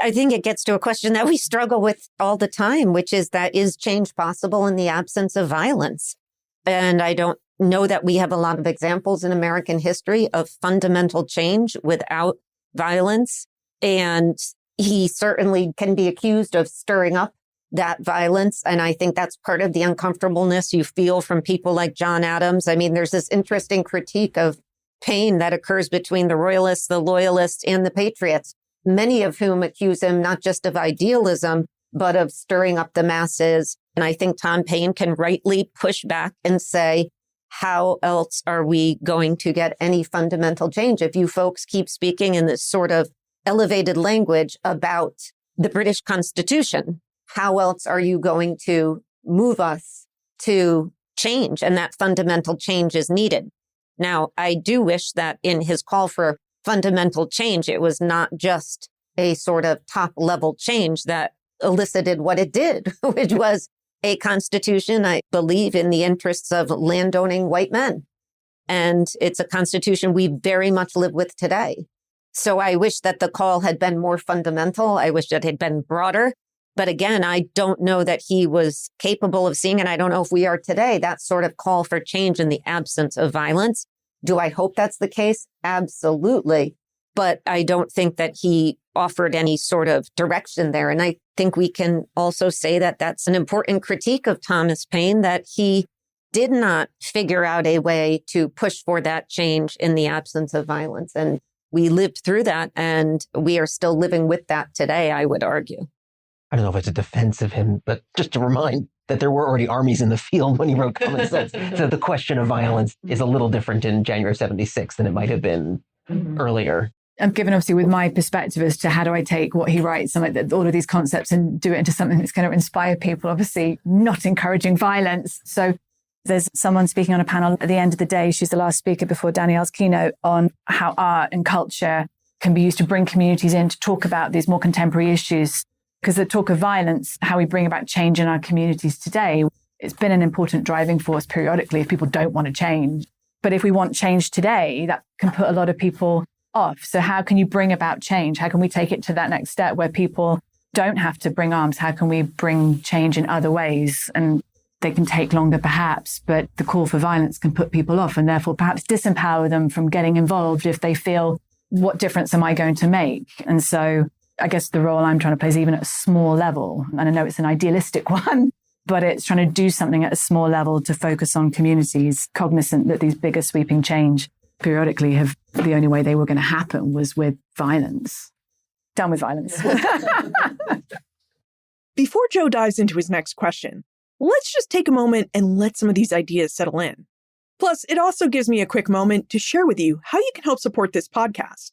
I think it gets to a question that we struggle with all the time, which is that is change possible in the absence of violence? And I don't know that we have a lot of examples in American history of fundamental change without violence. And he certainly can be accused of stirring up that violence. And I think that's part of the uncomfortableness you feel from people like John Adams. I mean, there's this interesting critique of Paine that occurs between the Royalists, the Loyalists, and the Patriots, many of whom accuse him not just of idealism, but of stirring up the masses. And I think Tom Paine can rightly push back and say, how else are we going to get any fundamental change if you folks keep speaking in this sort of elevated language about the British Constitution? How else are you going to move us to change? And that fundamental change is needed. Now, I do wish that in his call for fundamental change, it was not just a sort of top level change that elicited what it did, which was a constitution, I believe, in the interests of landowning white men. And it's a constitution we very much live with today. So I wish that the call had been more fundamental. I wish it had been broader. But again, I don't know that he was capable of seeing, and I don't know if we are today, that sort of call for change in the absence of violence. Do I hope that's the case? Absolutely. But I don't think that he offered any sort of direction there. And I think we can also say that that's an important critique of Thomas Paine, that he did not figure out a way to push for that change in the absence of violence. And we lived through that, and we are still living with that today, I would argue. I don't know if it's a defense of him, but just to remind that there were already armies in the field when he wrote Common Sense. So the question of violence is a little different in January 76 than it might have been earlier. I'm given, obviously, with my perspective as to how do I take what he writes and like all of these concepts and do it into something that's going to inspire people, obviously not encouraging violence. So there's someone speaking on a panel at the end of the day. She's the last speaker before Danielle's keynote on how art and culture can be used to bring communities in to talk about these more contemporary issues. Because the talk of violence, how we bring about change in our communities today, it's been an important driving force periodically if people don't want to change. But if we want change today, that can put a lot of people off. So how can you bring about change? How can we take it to that next step where people don't have to bring arms? How can we bring change in other ways? And they can take longer perhaps, but the call for violence can put people off and therefore perhaps disempower them from getting involved if they feel, what difference am I going to make? And so I guess the role I'm trying to play is even at a small level. And I know it's an idealistic one, but it's trying to do something at a small level to focus on communities, cognizant that these bigger sweeping change periodically have the only way they were going to happen was with violence. Done with violence. Before Joe dives into his next question, let's just take a moment and let some of these ideas settle in. Plus, it also gives me a quick moment to share with you how you can help support this podcast.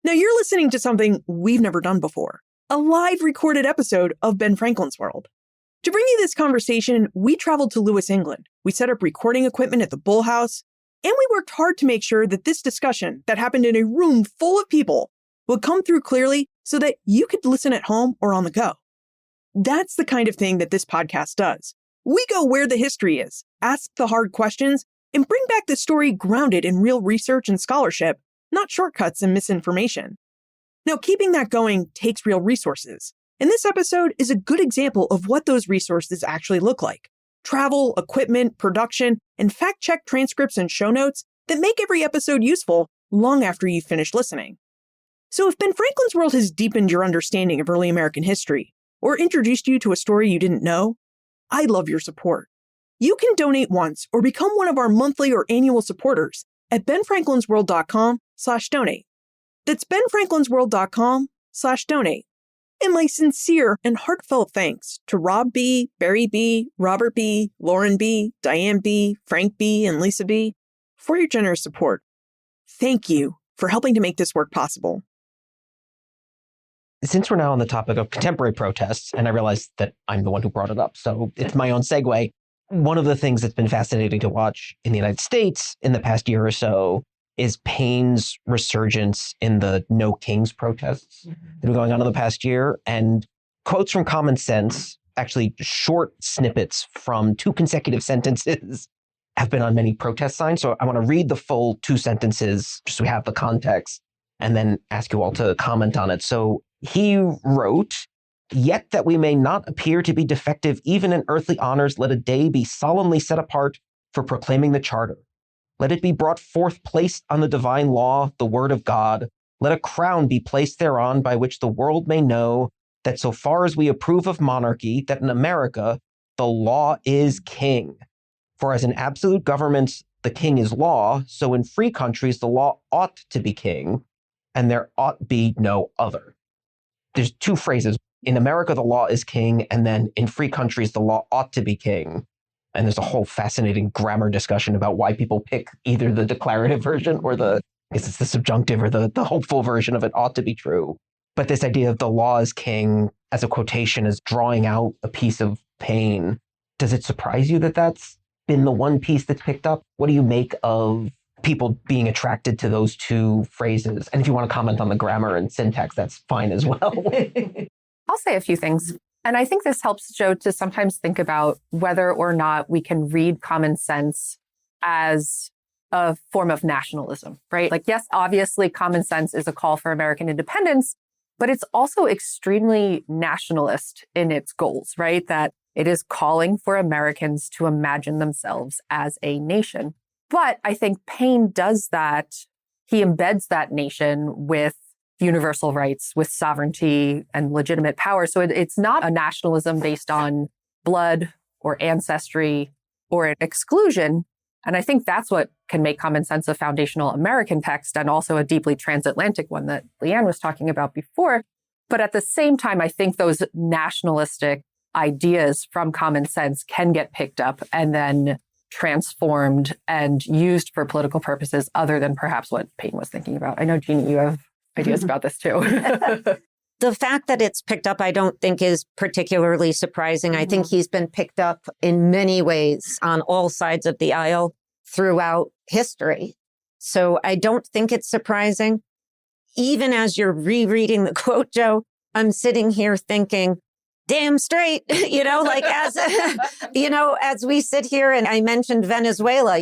Now, you're listening to something we've never done before, a live recorded episode of Ben Franklin's World. To bring you this conversation, we traveled to Lewes, England. We set up recording equipment at the Bull House, and we worked hard to make sure that this discussion that happened in a room full of people would come through clearly so that you could listen at home or on the go. That's the kind of thing that this podcast does. We go where the history is, ask the hard questions, and bring back the story grounded in real research and scholarship, not shortcuts and misinformation. Now, keeping that going takes real resources, and this episode is a good example of what those resources actually look like. Travel, equipment, production, and fact-check transcripts and show notes that make every episode useful long after you've finished listening. So if Ben Franklin's World has deepened your understanding of early American history, or introduced you to a story you didn't know, I'd love your support. You can donate once or become one of our monthly or annual supporters at benfranklinsworld.com/donate. That's benfranklinsworld.com/donate. And my sincere and heartfelt thanks to Rob B., Barry B., Robert B., Lauren B., Diane B., Frank B., and Lisa B. for your generous support. Thank you for helping to make this work possible. Since we're now on the topic of contemporary protests, and I realize that I'm the one who brought it up, so it's my own segue, one of the things that's been fascinating to watch in the United States in the past year or so is Paine's resurgence in the No Kings protests that have been going on in the past year. And quotes from Common Sense actually short snippets from 2 consecutive sentences have been on many protest signs. So I want to read the full 2 sentences just so we have the context and then ask you all to comment on it. So he wrote, "Yet that we may not appear to be defective even in earthly honors, let a day be solemnly set apart for proclaiming the charter. Let it be brought forth, placed on the divine law, the word of God. Let a crown be placed thereon by which the world may know that so far as we approve of monarchy, that in America, the law is king. For as in absolute governments, the king is law, so in free countries, the law ought to be king, and there ought be no other." There's 2 phrases. In America, the law is king, and then in free countries, the law ought to be king. And there's a whole fascinating grammar discussion about why people pick either the declarative version or I guess it's the subjunctive or the hopeful version of it ought to be true. But this idea of the law is king as a quotation is drawing out a piece of Paine. Does it surprise you that that's been the one piece that's picked up? What do you make of people being attracted to those 2 phrases? And if you want to comment on the grammar and syntax, that's fine as well. I'll say a few things. And I think this helps Joe to sometimes think about whether or not we can read common sense as a form of nationalism, right? Like, yes, obviously common sense is a call for American independence, but it's also extremely nationalist in its goals, right? That it is calling for Americans to imagine themselves as a nation. But I think Paine does that. He embeds that nation with universal rights, with sovereignty and legitimate power. So it's not a nationalism based on blood or ancestry or an exclusion. And I think that's what can make common sense a foundational American text and also a deeply transatlantic one that Leanne was talking about before. But at the same time, I think those nationalistic ideas from common sense can get picked up and then transformed and used for political purposes other than perhaps what Paine was thinking about. I know, Jeannie, you have ideas about this too. The fact that it's picked up, I don't think is particularly surprising. I think he's been picked up in many ways on all sides of the aisle throughout history. So I don't think it's surprising. Even as you're rereading the quote, Joe, I'm sitting here thinking, damn straight, like as we sit here and I mentioned Venezuela,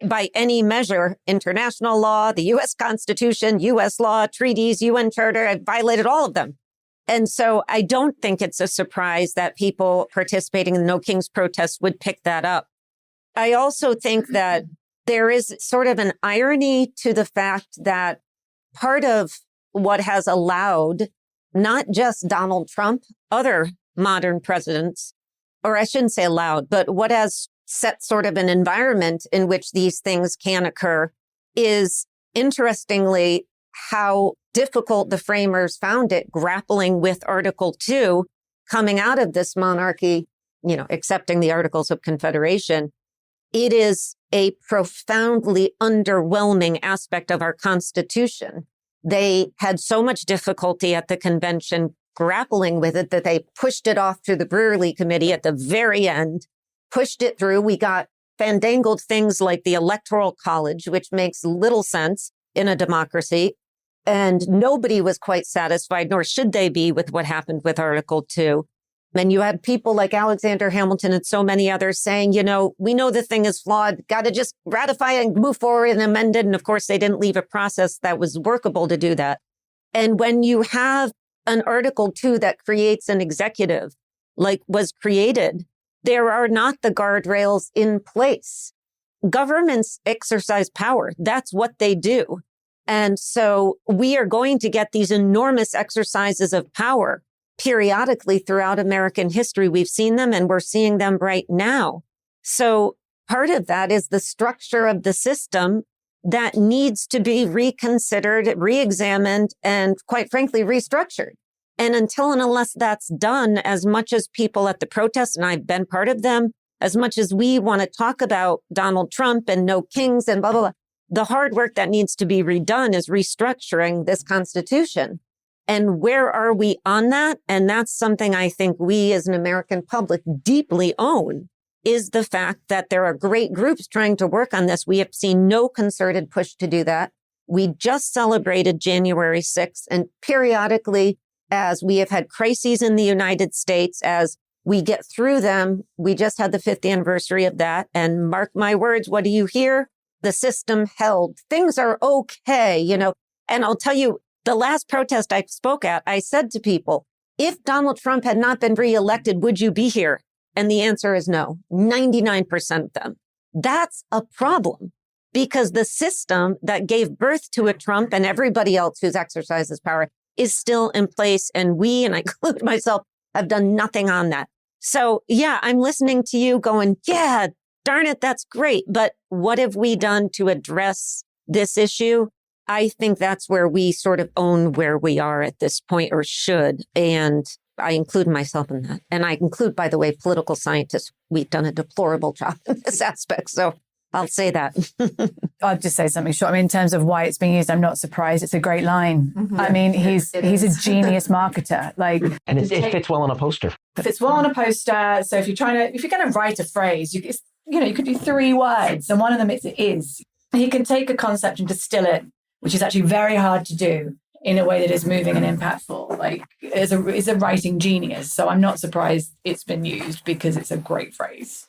by any measure, international law, the U.S. Constitution, U.S. law, treaties, UN Charter, I've violated all of them. And so I don't think it's a surprise that people participating in the No Kings protest would pick that up. I also think that there is sort of an irony to the fact that part of what has allowed not just Donald Trump, other modern presidents, or I shouldn't say allowed, but what has set sort of an environment in which these things can occur is, interestingly, how difficult the framers found it grappling with Article 2 coming out of this monarchy, accepting the Articles of Confederation. It is a profoundly underwhelming aspect of our Constitution. They had so much difficulty at the convention grappling with it that they pushed it off to the Brearley Committee at the very end, pushed it through. We got fandangled things like the Electoral College, which makes little sense in a democracy. And nobody was quite satisfied, nor should they be, with what happened with Article 2. And you had people like Alexander Hamilton and so many others saying, we know the thing is flawed, got to just ratify it and move forward and amend it. And of course, they didn't leave a process that was workable to do that. And when you have an Article 2 that creates an executive like was created, there are not the guardrails in place. Governments exercise power. That's what they do. And so we are going to get these enormous exercises of power periodically throughout American history. We've seen them and we're seeing them right now. So part of that is the structure of the system that needs to be reconsidered, reexamined, and quite frankly, restructured. And until and unless that's done, as much as people at the protests, and I've been part of them, as much as we want to talk about Donald Trump and no kings and blah, blah, blah, the hard work that needs to be redone is restructuring this Constitution. And where are we on that? And that's something I think we as an American public deeply own, is the fact that there are great groups trying to work on this. We have seen no concerted push to do that. We just celebrated January 6th, and periodically, as we have had crises in the United States, as We get through them. We just had the 5th anniversary of that. And mark my words, what do you hear? The system held. Things are okay, And I'll tell you, the last protest I spoke at, I said to people, if Donald Trump had not been reelected, would you be here? And the answer is no, 99% of them. That's a problem because the system that gave birth to a Trump and everybody else who's exercised this power is still in place. And we, and I include myself, have done nothing on that. So yeah, I'm listening to you going, yeah, darn it, that's great. But what have we done to address this issue? I think that's where we sort of own where we are at this point, or should. And I include myself in that. And I include, by the way, political scientists. We've done a deplorable job in this aspect. So I'll say that. I'll just say something short. I mean, in terms of why it's being used, I'm not surprised. It's a great line. Mm-hmm. I mean, he's a genius marketer. And it fits well on a poster. It fits well on a poster. So if you're going to write a phrase, you could do 3 words, and one of them is. He can take a concept and distill it, which is actually very hard to do in a way that is moving and impactful. Is a writing genius. So I'm not surprised it's been used because it's a great phrase.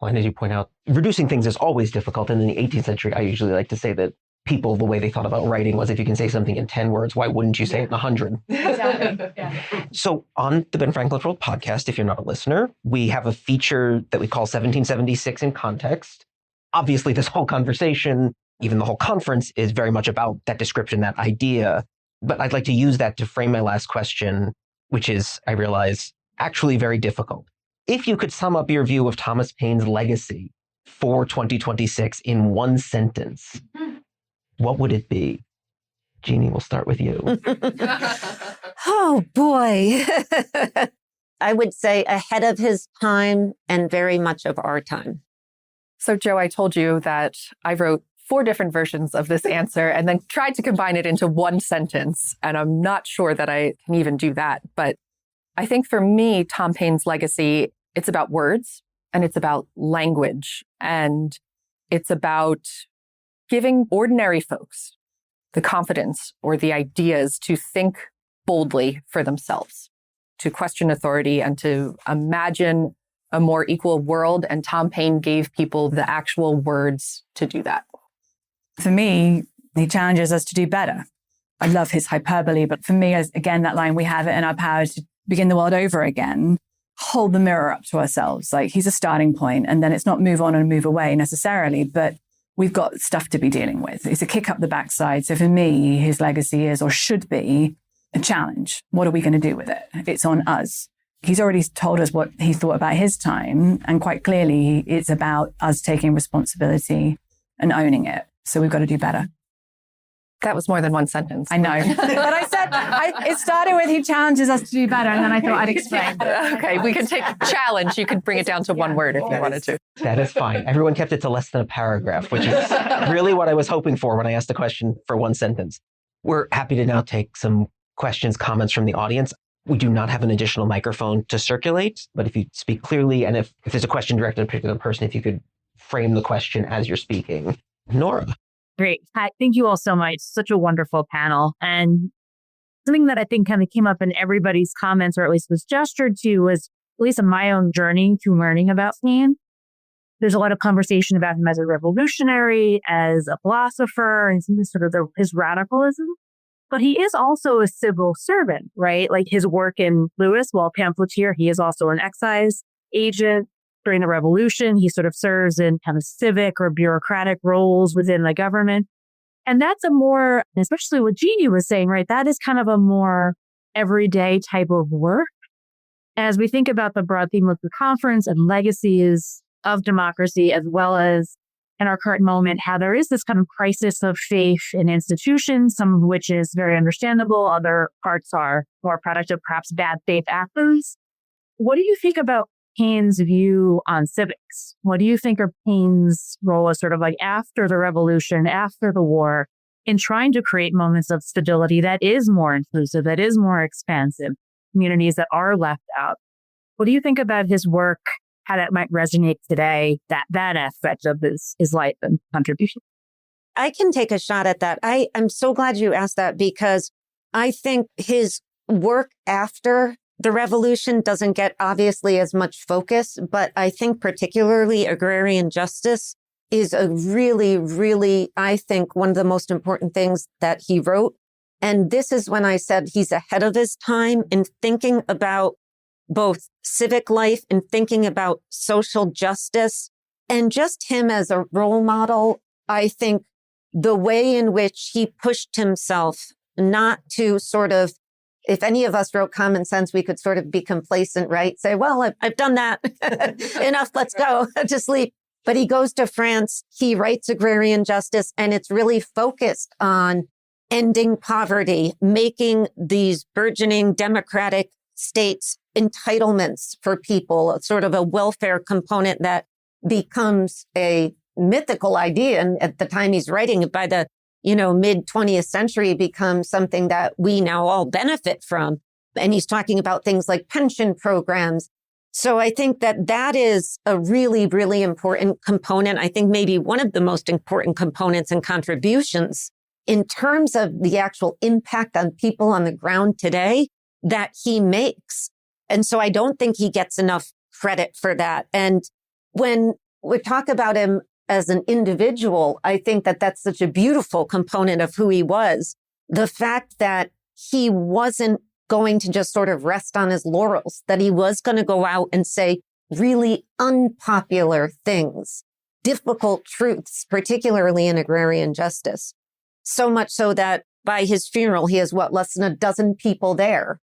Well, and as you point out, reducing things is always difficult. And in the 18th century, I usually like to say that people, the way they thought about writing was, if you can say something in 10 words, why wouldn't you say it in 100? Exactly. Yeah. So on the Ben Franklin's World podcast, if you're not a listener, we have a feature that we call 1776 in Context. Obviously, this whole conversation, even the whole conference, is very much about that description, that idea. But I'd like to use that to frame my last question, which is, I realize, actually very difficult. If you could sum up your view of Thomas Paine's legacy for 2026 in one sentence, what would it be? Jeannie, we'll start with you. Oh, boy. I would say ahead of his time and very much of our time. So, Joe, I told you that I wrote 4 different versions of this answer and then tried to combine it into one sentence. And I'm not sure that I can even do that. But I think for me, Tom Paine's legacy, it's about words and it's about language. And it's about giving ordinary folks the confidence or the ideas to think boldly for themselves, to question authority and to imagine a more equal world. And Tom Paine gave people the actual words to do that. For me, he challenges us to do better. I love his hyperbole, but for me, again, that line, we have it in our power to begin the world over again, hold the mirror up to ourselves. He's a starting point, and then it's not move on and move away necessarily, but we've got stuff to be dealing with. It's a kick up the backside. So for me, his legacy is, or should be, a challenge. What are we going to do with it? It's on us. He's already told us what he thought about his time, and quite clearly, it's about us taking responsibility and owning it. So we've got to do better. That was more than one sentence. I know. But I said, it started with he challenges us to do better. And then I thought I'd explain. Okay, we can take challenge. You could bring it down to one word if you wanted to. That is fine. Everyone kept it to less than a paragraph, which is really what I was hoping for when I asked the question for one sentence. We're happy to now take some questions, comments from the audience. We do not have an additional microphone to circulate, but if you speak clearly and if there's a question directed at a particular person, if you could frame the question as you're speaking. Nora. Great. Thank you all so much. Such a wonderful panel. And something that I think kind of came up in everybody's comments, or at least was gestured to, was at least in my own journey through learning about Paine. There's a lot of conversation about him as a revolutionary, as a philosopher, and some sort of his radicalism. But he is also a civil servant, right? Like his work in Lewes, while pamphleteer, he is also an excise agent. During the revolution, he sort of serves in kind of civic or bureaucratic roles within the government. And that's a more, especially what Jeannie was saying, right? That is kind of a more everyday type of work. As we think about the broad theme of the conference and legacies of democracy, as well as in our current moment, how there is this kind of crisis of faith in institutions, some of which is very understandable. Other parts are more product of perhaps bad faith actors. What do you think about Paine's view on civics? What do you think of Paine's role as sort of like after the revolution, after the war, in trying to create moments of stability that is more inclusive, that is more expansive, communities that are left out? What do you think about his work, how that might resonate today, that aspect of his life and contribution? I can take a shot at that. I'm so glad you asked that, because I think his work after the revolution doesn't get obviously as much focus, but I think particularly agrarian justice is a really, really, I think, one of the most important things that he wrote. And this is when I said he's ahead of his time in thinking about both civic life and thinking about social justice. And just him as a role model, I think the way in which he pushed himself not to sort of, if any of us wrote Common Sense, we could sort of be complacent, right? Say, well, I've done that. Enough, let's go to sleep. But he goes to France, he writes Agrarian Justice, and it's really focused on ending poverty, making these burgeoning democratic states entitlements for people, sort of a welfare component that becomes a mythical idea. And at the time he's writing it, by the mid 20th century, becomes something that we now all benefit from. And he's talking about things like pension programs. So I think that is a really, really important component. I think maybe one of the most important components and contributions in terms of the actual impact on people on the ground today that he makes. And so I don't think he gets enough credit for that. And when we talk about him as an individual, I think that that's such a beautiful component of who he was. The fact that he wasn't going to just sort of rest on his laurels, that he was going to go out and say really unpopular things, difficult truths, particularly in agrarian justice. So much so that by his funeral, he has less than a dozen people there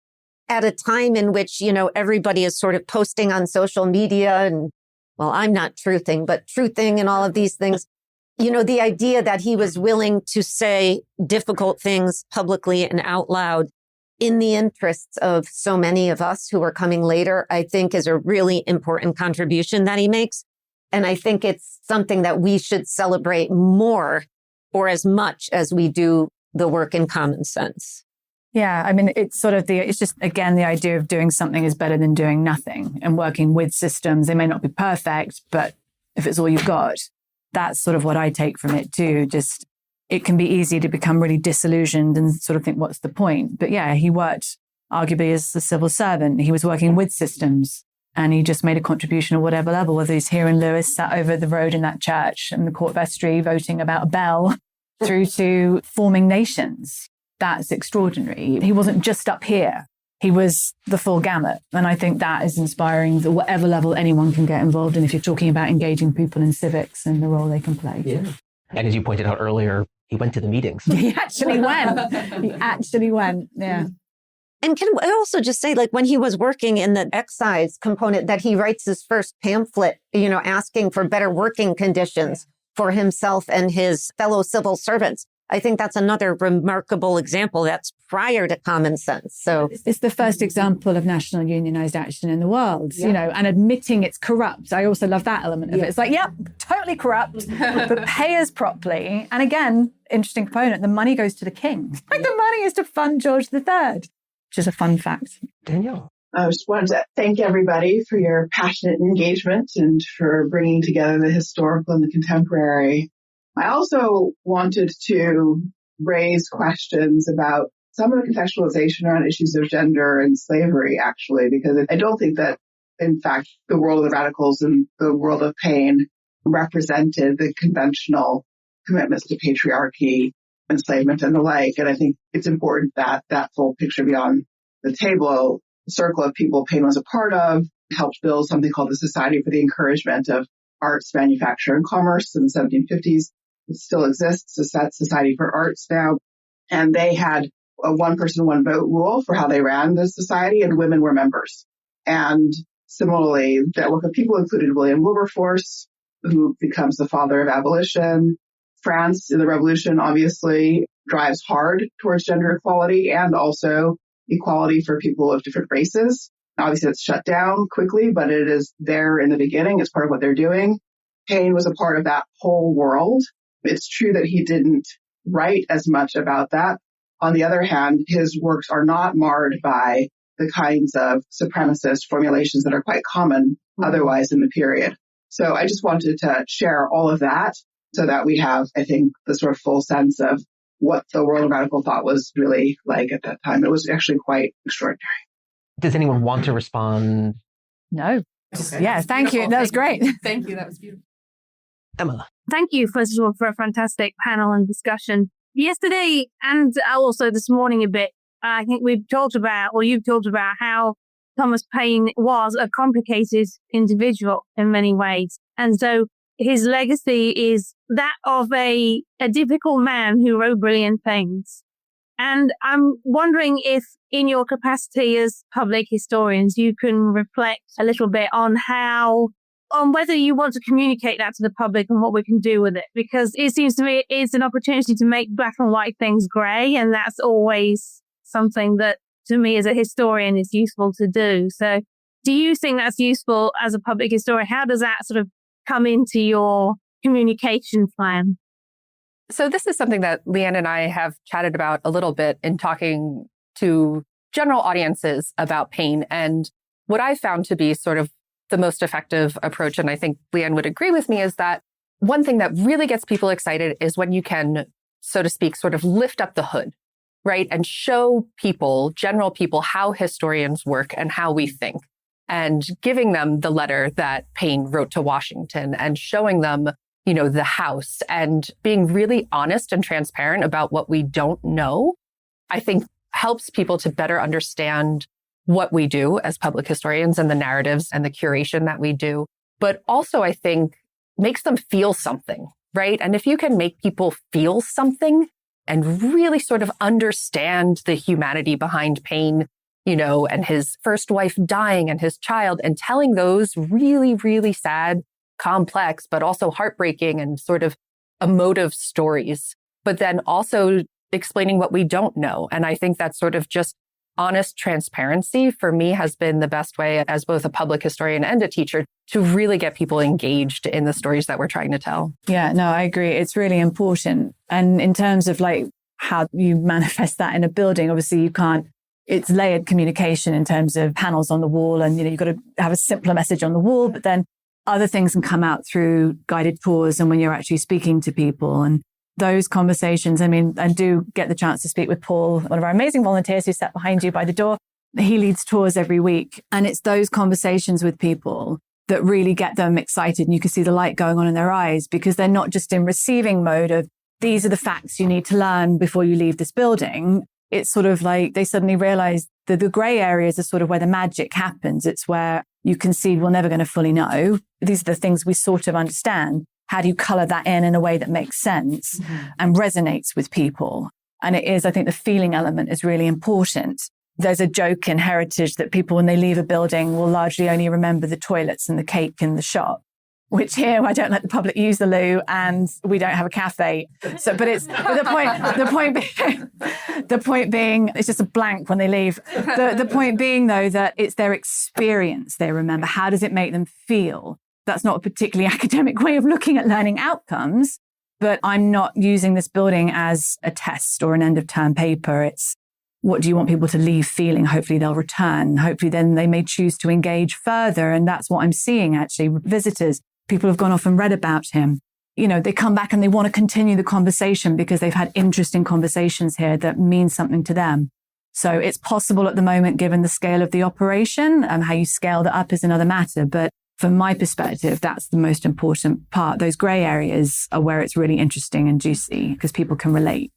at a time in which, everybody is sort of posting on social media and, well, I'm not truthing, but truthing and all of these things. The idea that he was willing to say difficult things publicly and out loud in the interests of so many of us who are coming later, I think is a really important contribution that he makes. And I think it's something that we should celebrate more or as much as we do the work in Common Sense. Yeah, I mean, it's sort of it's just, again, the idea of doing something is better than doing nothing and working with systems. They may not be perfect, but if it's all you've got, that's sort of what I take from it too. Just, it can be easy to become really disillusioned and sort of think, what's the point? But yeah, he worked arguably as a civil servant. He was working with systems and he just made a contribution at whatever level, whether he's here in Lewes, sat over the road in that church in the court vestry, voting about a bell, through to forming nations. That's extraordinary. He wasn't just up here. He was the full gamut. And I think that is inspiring at whatever level anyone can get involved in if you're talking about engaging people in civics and the role they can play. Yeah. And as you pointed out earlier, he went to the meetings. He actually went. Yeah. And can I also just say, when he was working in the excise component, that he writes his first pamphlet, asking for better working conditions for himself and his fellow civil servants. I think that's another remarkable example that's prior to Common Sense. So it's the first example of national unionized action in the world, and admitting it's corrupt. I also love that element of it. It's like, totally corrupt, but pay us properly. And again, interesting component, the money goes to the king. The money is to fund George III, which is a fun fact. Danielle. I just wanted to thank everybody for your passionate engagement and for bringing together the historical and the contemporary. I also wanted to raise questions about some of the contextualization around issues of gender and slavery, actually, because I don't think that, in fact, the world of the radicals and the world of Paine represented the conventional commitments to patriarchy, enslavement, and the like. And I think it's important that that full picture be on the table. The circle of people Paine was a part of helped build something called the Society for the Encouragement of Arts, Manufacture, and Commerce in the 1750s. It still exists, the Society for Arts now. And they had a one person, one vote rule for how they ran the society, and women were members. And similarly, that network of people included William Wilberforce, who becomes the father of abolition. France in the Revolution obviously drives hard towards gender equality and also equality for people of different races. Obviously, it's shut down quickly, but it is there in the beginning. It's part of what they're doing. Paine was a part of that whole world. It's true that he didn't write as much about that. On the other hand, his works are not marred by the kinds of supremacist formulations that are quite common otherwise in the period. So I just wanted to share all of that so that we have, I think, the sort of full sense of what the world of radical thought was really like at that time. It was actually quite extraordinary. Does anyone want to respond? No. Okay. Yeah, thank you. That was great. Thank you. That was beautiful. Emma. Thank you, first of all, for a fantastic panel and discussion. Yesterday and also this morning a bit, I think you've talked about how Thomas Paine was a complicated individual in many ways. And so his legacy is that of a difficult man who wrote brilliant things. And I'm wondering if in your capacity as public historians, you can reflect a little bit on whether you want to communicate that to the public and what we can do with it. Because it seems to me it's an opportunity to make black and white things grey. And that's always something that, to me as a historian, is useful to do. So do you think that's useful as a public historian? How does that sort of come into your communication plan? So this is something that Leanne and I have chatted about a little bit in talking to general audiences about Paine. And what I found to be sort of the most effective approach, and I think Leanne would agree with me, is that one thing that really gets people excited is when you can, so to speak, sort of lift up the hood, right? And show people, general people, how historians work and how we think. And giving them the letter that Paine wrote to Washington and showing them, the house and being really honest and transparent about what we don't know, I think helps people to better understand what we do as public historians and the narratives and the curation that we do. But also, I think, makes them feel something, right? And if you can make people feel something and really sort of understand the humanity behind Paine, and his first wife dying and his child, and telling those really, really sad, complex, but also heartbreaking and sort of emotive stories, but then also explaining what we don't know. And I think that sort of just honest transparency for me has been the best way as both a public historian and a teacher to really get people engaged in the stories that we're trying to tell. Yeah, no, I agree. It's really important. And in terms of how you manifest that in a building, obviously it's layered communication in terms of panels on the wall. And, you've got to have a simpler message on the wall, but then other things can come out through guided tours and when you're actually speaking to people. And those conversations, I do get the chance to speak with Paul, one of our amazing volunteers who sat behind you by the door. He leads tours every week. And it's those conversations with people that really get them excited. And you can see the light going on in their eyes because they're not just in receiving mode of, these are the facts you need to learn before you leave this building. It's sort of like they suddenly realize that the gray areas are sort of where the magic happens. It's where you concede we're never going to fully know. These are the things we sort of understand. How do you color that in a way that makes sense and resonates with people? And it is, I think the feeling element is really important. There's a joke in Heritage that people, when they leave a building, will largely only remember the toilets and the cake in the shop, which here I don't let the public use the loo and we don't have a cafe. So, but the point being, it's just a blank when they leave. The point being though, that it's their experience they remember. How does it make them feel? That's not a particularly academic way of looking at learning outcomes, but I'm not using this building as a test or an end of term paper. It's what do you want people to leave feeling? Hopefully they'll return. Hopefully then they may choose to engage further. And that's what I'm seeing actually. Visitors, people have gone off and read about him. They come back and they want to continue the conversation because they've had interesting conversations here that mean something to them. So it's possible at the moment, given the scale of the operation, how you scale that up is another matter. But from my perspective, that's the most important part. Those gray areas are where it's really interesting and juicy because people can relate.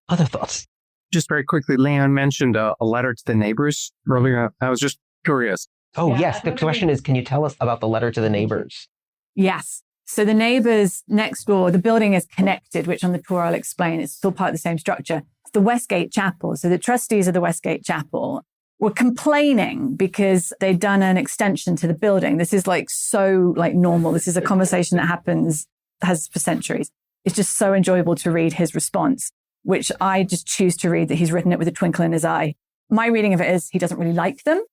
Other thoughts? Just very quickly, Leanne mentioned a letter to the neighbors earlier. I was just curious. Oh, yeah. Yes. The question is, can you tell us about the letter to the neighbors? Yes. So the neighbors next door, the building is connected, which on the tour I'll explain. It's still part of the same structure. It's the Westgate Chapel. So the trustees of the Westgate Chapel were complaining because they'd done an extension to the building. This is so normal. This is a conversation that has for centuries. It's just so enjoyable to read his response, which I just choose to read that he's written it with a twinkle in his eye. My reading of it is he doesn't really like them.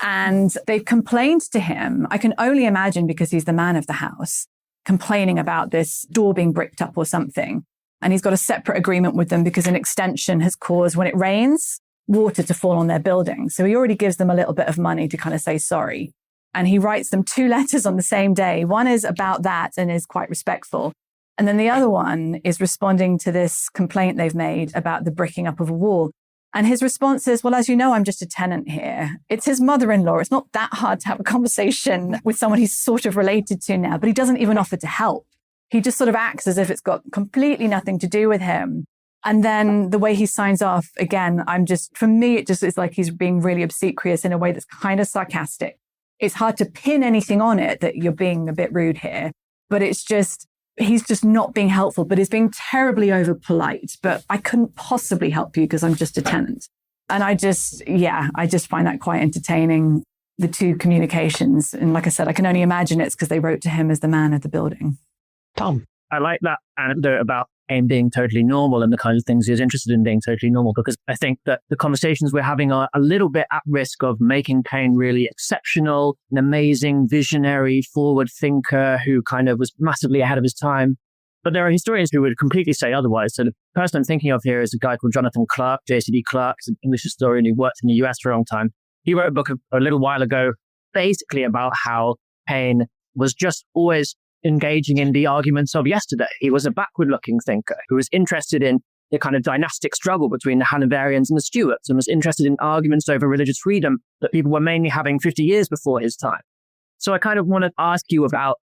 And they've complained to him. I can only imagine because he's the man of the house, complaining about this door being bricked up or something. And he's got a separate agreement with them because an extension has caused, when it rains, water to fall on their building. So he already gives them a little bit of money to kind of say sorry. And he writes them 2 letters on the same day. One is about that and is quite respectful. And then the other one is responding to this complaint they've made about the bricking up of a wall. And his response is, well, as you know, I'm just a tenant here. It's his mother-in-law. It's not that hard to have a conversation with someone he's sort of related to now, but he doesn't even offer to help. He just sort of acts as if it's got completely nothing to do with him. And then the way he signs off, again, for me, it just is like he's being really obsequious in a way that's kind of sarcastic. It's hard to pin anything on it that you're being a bit rude here, but he's just not being helpful, but he's being terribly over polite. But I couldn't possibly help you because I'm just a tenant. And I just find that quite entertaining, the two communications. And like I said, I can only imagine it's because they wrote to him as the man of the building. Tom. I like that anecdote about Paine being totally normal and the kinds of things he's interested in being totally normal, because I think that the conversations we're having are a little bit at risk of making Paine really exceptional, an amazing, visionary, forward thinker who kind of was massively ahead of his time. But there are historians who would completely say otherwise. So the person I'm thinking of here is a guy called Jonathan Clark, JCD Clark, an English historian who worked in the US for a long time. He wrote a book a little while ago, basically about how Paine was just always engaging in the arguments of yesterday. He was a backward-looking thinker who was interested in the kind of dynastic struggle between the Hanoverians and the Stuarts, and was interested in arguments over religious freedom that people were mainly having 50 years before his time. So I kind of want to ask you about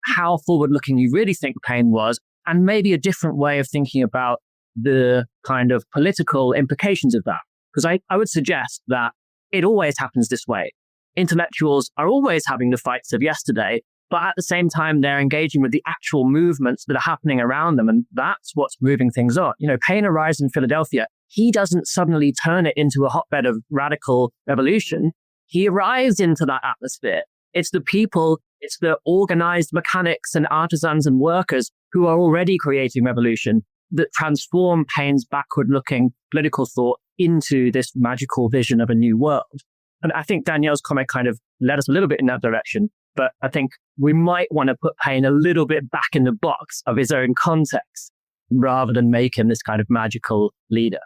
how forward-looking you really think Paine was, and maybe a different way of thinking about the kind of political implications of that. Because I would suggest that it always happens this way. Intellectuals are always having the fights of yesterday, but at the same time, they're engaging with the actual movements that are happening around them. And that's what's moving things on. You know, Paine arrives in Philadelphia. He doesn't suddenly turn it into a hotbed of radical revolution. He arrives into that atmosphere. It's the people, it's the organized mechanics and artisans and workers who are already creating revolution that transform Paine's backward-looking political thought into this magical vision of a new world. And I think Danielle's comment kind of led us a little bit in that direction. But I think we might want to put Paine a little bit back in the box of his own context rather than make him this kind of magical leader.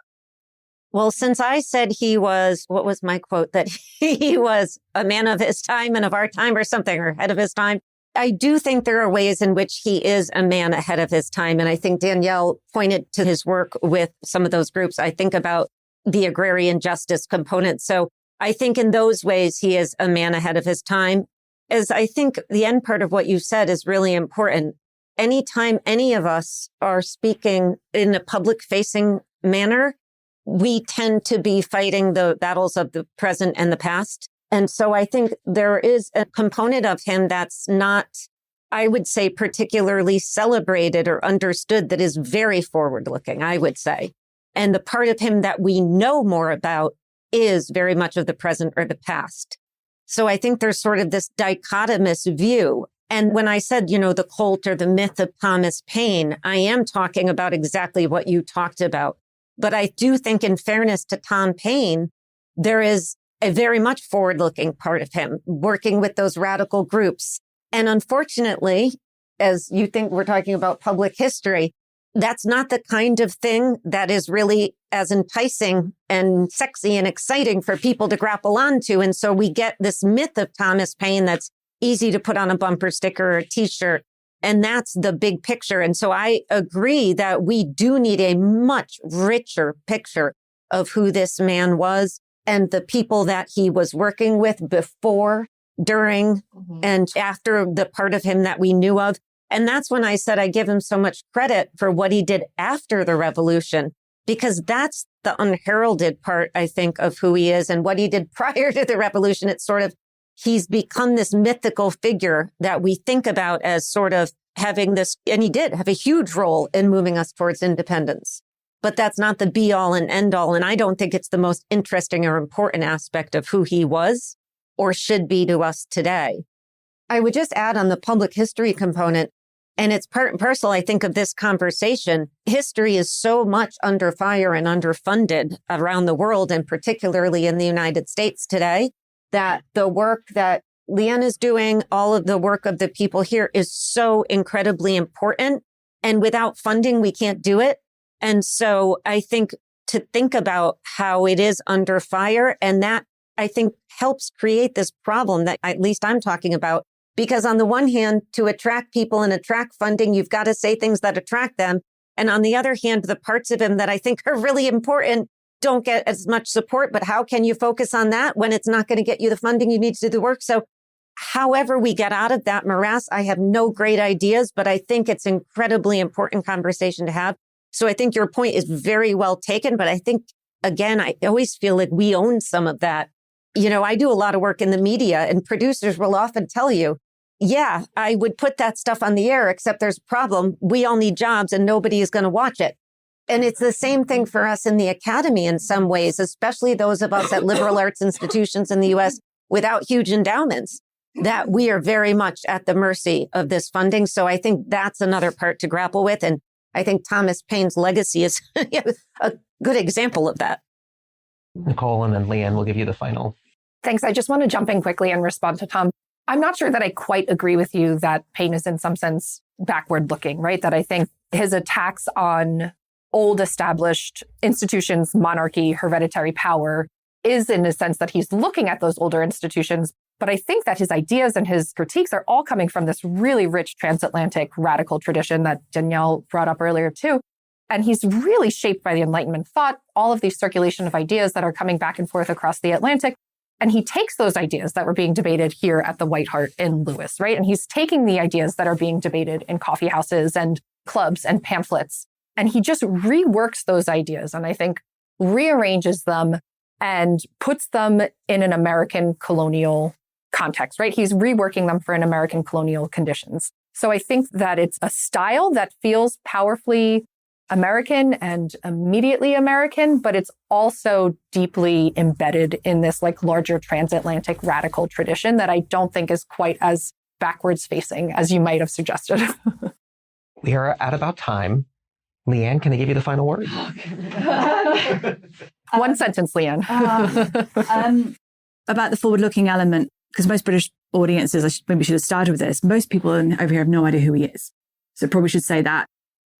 Well, since I said he was, what was my quote? That he was a man of his time and of our time or something, or ahead of his time. I do think there are ways in which he is a man ahead of his time. And I think Danielle pointed to his work with some of those groups. I think about the agrarian justice component. So I think in those ways, he is a man ahead of his time. As I think the end part of what you said is really important. Anytime any of us are speaking in a public facing manner, we tend to be fighting the battles of the present and the past. And so I think there is a component of him that's not, I would say, particularly celebrated or understood that is very forward looking, I would say. And the part of him that we know more about is very much of the present or the past. So I think there's sort of this dichotomous view. And when I said, the cult or the myth of Thomas Paine, I am talking about exactly what you talked about. But I do think, in fairness to Tom Paine, there is a very much forward-looking part of him working with those radical groups. And unfortunately, as you think we're talking about public history, that's not the kind of thing that is really as enticing and sexy and exciting for people to grapple onto. And so we get this myth of Thomas Paine that's easy to put on a bumper sticker or a t-shirt. And that's the big picture. And so I agree that we do need a much richer picture of who this man was and the people that he was working with before, during, and after the part of him that we knew of. And that's when I said I give him so much credit for what he did after the revolution, because that's the unheralded part, I think, of who he is and what he did prior to the revolution. It's sort of, he's become this mythical figure that we think about as sort of having this, and he did have a huge role in moving us towards independence. But that's not the be all and end all. And I don't think it's the most interesting or important aspect of who he was or should be to us today. I would just add on the public history component, and it's part and parcel, I think, of this conversation. History is so much under fire and underfunded around the world, and particularly in the United States today, that the work that Leanne is doing, all of the work of the people here is so incredibly important. And without funding, we can't do it. And so I think to think about how it is under fire, and that I think helps create this problem that at least I'm talking about. Because on the one hand, to attract people and attract funding, you've got to say things that attract them. And on the other hand, the parts of him that I think are really important, don't get as much support, but how can you focus on that when it's not going to get you the funding you need to do the work? So however we get out of that morass, I have no great ideas, but I think it's incredibly important conversation to have. So I think your point is very well taken, but I think, again, I always feel like we own some of that. You know, I do a lot of work in the media and producers will often tell you, yeah, I would put that stuff on the air, except there's a problem. We all need jobs and nobody is going to watch it. And it's the same thing for us in the academy in some ways, especially those of us at liberal arts institutions in the U.S. without huge endowments, that we are very much at the mercy of this funding. So I think that's another part to grapple with. And I think Thomas Paine's legacy is a good example of that. Nicole, and then Leanne will give you the final. Thanks. I just want to jump in quickly and respond to Tom. I'm not sure that I quite agree with you that Paine is in some sense backward looking, right? That I think his attacks on old established institutions, monarchy, hereditary power is in a sense that he's looking at those older institutions. But I think that his ideas and his critiques are all coming from this really rich transatlantic radical tradition that Danielle brought up earlier too. And he's really shaped by the Enlightenment thought, all of these circulation of ideas that are coming back and forth across the Atlantic. And he takes those ideas that were being debated here at the White Hart in Lewes, right? And he's taking the ideas that are being debated in coffee houses and clubs and pamphlets, and he just reworks those ideas and I think rearranges them and puts them in an American colonial context, right? He's reworking them for an American colonial conditions. So I think that it's a style that feels powerfully American and immediately American, but it's also deeply embedded in this like larger transatlantic radical tradition that I don't think is quite as backwards facing as you might have suggested. We are at about time. Leanne, can I give you the final word? One sentence, Leanne. About the forward-looking element, because most British audiences, maybe should have started with this, most people over here have no idea who he is. So probably should say that.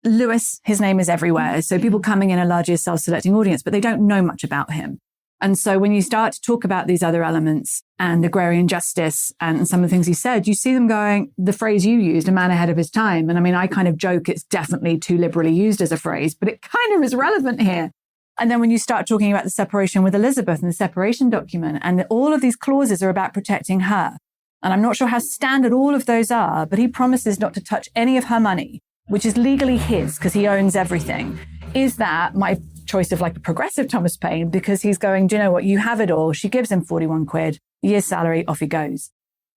Lewes, his name is everywhere. So people coming in are largely a self-selecting audience, but they don't know much about him. And so when you start to talk about these other elements and agrarian justice and some of the things he said, you see them going, the phrase you used, a man ahead of his time. And I mean, I kind of joke it's definitely too liberally used as a phrase, but it kind of is relevant here. And then when you start talking about the separation with Elizabeth and the separation document, and all of these clauses are about protecting her. And I'm not sure how standard all of those are, but he promises not to touch any of her money, which is legally his because he owns everything. Is that my choice of like a progressive Thomas Paine? Because he's going, do you know what? You have it all. She gives him 41 quid, year's salary, off he goes.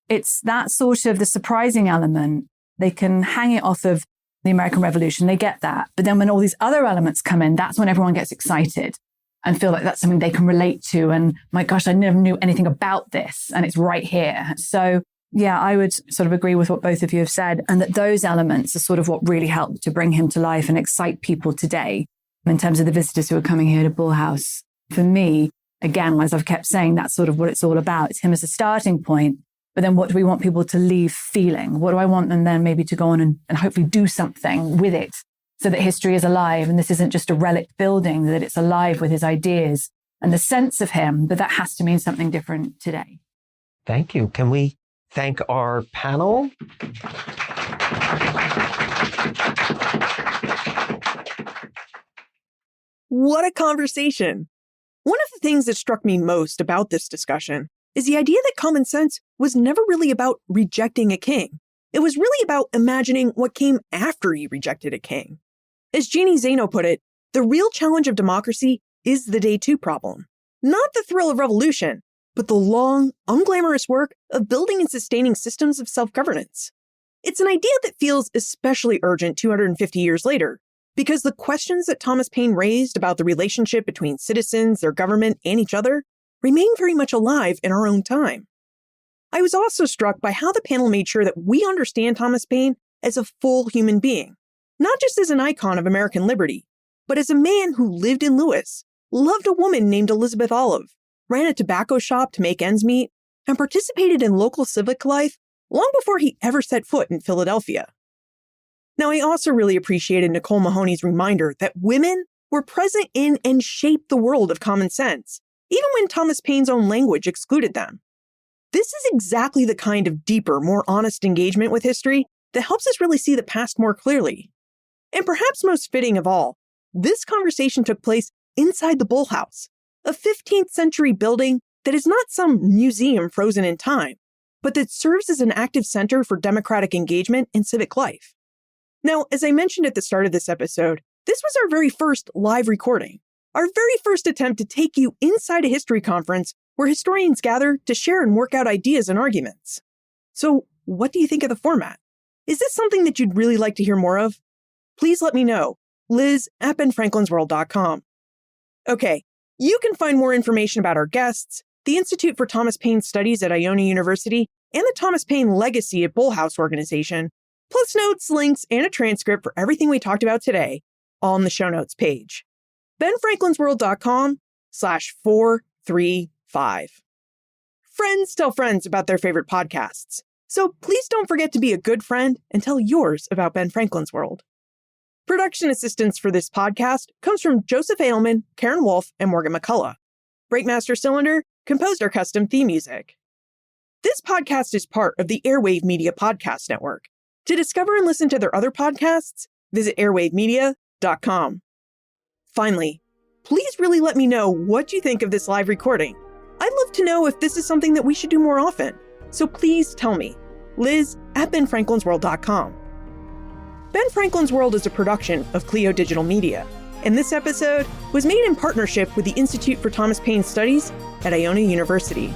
It's that sort of the surprising element. They can hang it off of the American Revolution. They get that. But then when all these other elements come in, that's when everyone gets excited and feel like that's something they can relate to. And my gosh, I never knew anything about this. And it's right here. So yeah, I would sort of agree with what both of you have said. And that those elements are sort of what really helped to bring him to life and excite people today in terms of the visitors who are coming here to Bull House. For me, again, as I've kept saying, that's sort of what it's all about. It's him as a starting point. But then what do we want people to leave feeling? What do I want them then maybe to go on and hopefully do something with it so that history is alive and this isn't just a relic building, that it's alive with his ideas and the sense of him, but that has to mean something different today. Thank you. Can we thank our panel? What a conversation. One of the things that struck me most about this discussion is the idea that common sense was never really about rejecting a king. It was really about imagining what came after you rejected a king. As Jeannie Zaino put it, the real challenge of democracy is the day two problem. Not the thrill of revolution, but the long, unglamorous work of building and sustaining systems of self-governance. It's an idea that feels especially urgent 250 years later, because the questions that Thomas Paine raised about the relationship between citizens, their government, and each other remain very much alive in our own time. I was also struck by how the panel made sure that we understand Thomas Paine as a full human being, not just as an icon of American liberty, but as a man who lived in Lewes, loved a woman named Elizabeth Olive, ran a tobacco shop to make ends meet, and participated in local civic life long before he ever set foot in Philadelphia. Now, I also really appreciated Nicole Mahoney's reminder that women were present in and shaped the world of common sense, even when Thomas Paine's own language excluded them. This is exactly the kind of deeper, more honest engagement with history that helps us really see the past more clearly. And perhaps most fitting of all, this conversation took place inside the Bull House, a 15th century building that is not some museum frozen in time, but that serves as an active center for democratic engagement and civic life. Now, as I mentioned at the start of this episode, this was our very first live recording, our very first attempt to take you inside a history conference where historians gather to share and work out ideas and arguments. So, what do you think of the format? Is this something that you'd really like to hear more of? Please let me know. Liz@benfranklinsworld.com. Okay, you can find more information about our guests, the Institute for Thomas Paine Studies at Iona University, and the Thomas Paine Legacy at Bull House organization, plus notes, links, and a transcript for everything we talked about today on the show notes page. benfranklinsworld.com/435. Friends tell friends about their favorite podcasts. So please don't forget to be a good friend and tell yours about Ben Franklin's World. Production assistance for this podcast comes from Joseph Ailman, Karen Wolf, and Morgan McCullough. Breakmaster Cylinder composed our custom theme music. This podcast is part of the Airwave Media Podcast Network. To discover and listen to their other podcasts, visit airwavemedia.com. Finally, please really let me know what you think of this live recording. I'd love to know if this is something that we should do more often. So please tell me. Liz@benfranklinsworld.com. Ben Franklin's World is a production of Clio Digital Media, and this episode was made in partnership with the Institute for Thomas Paine Studies at Iona University.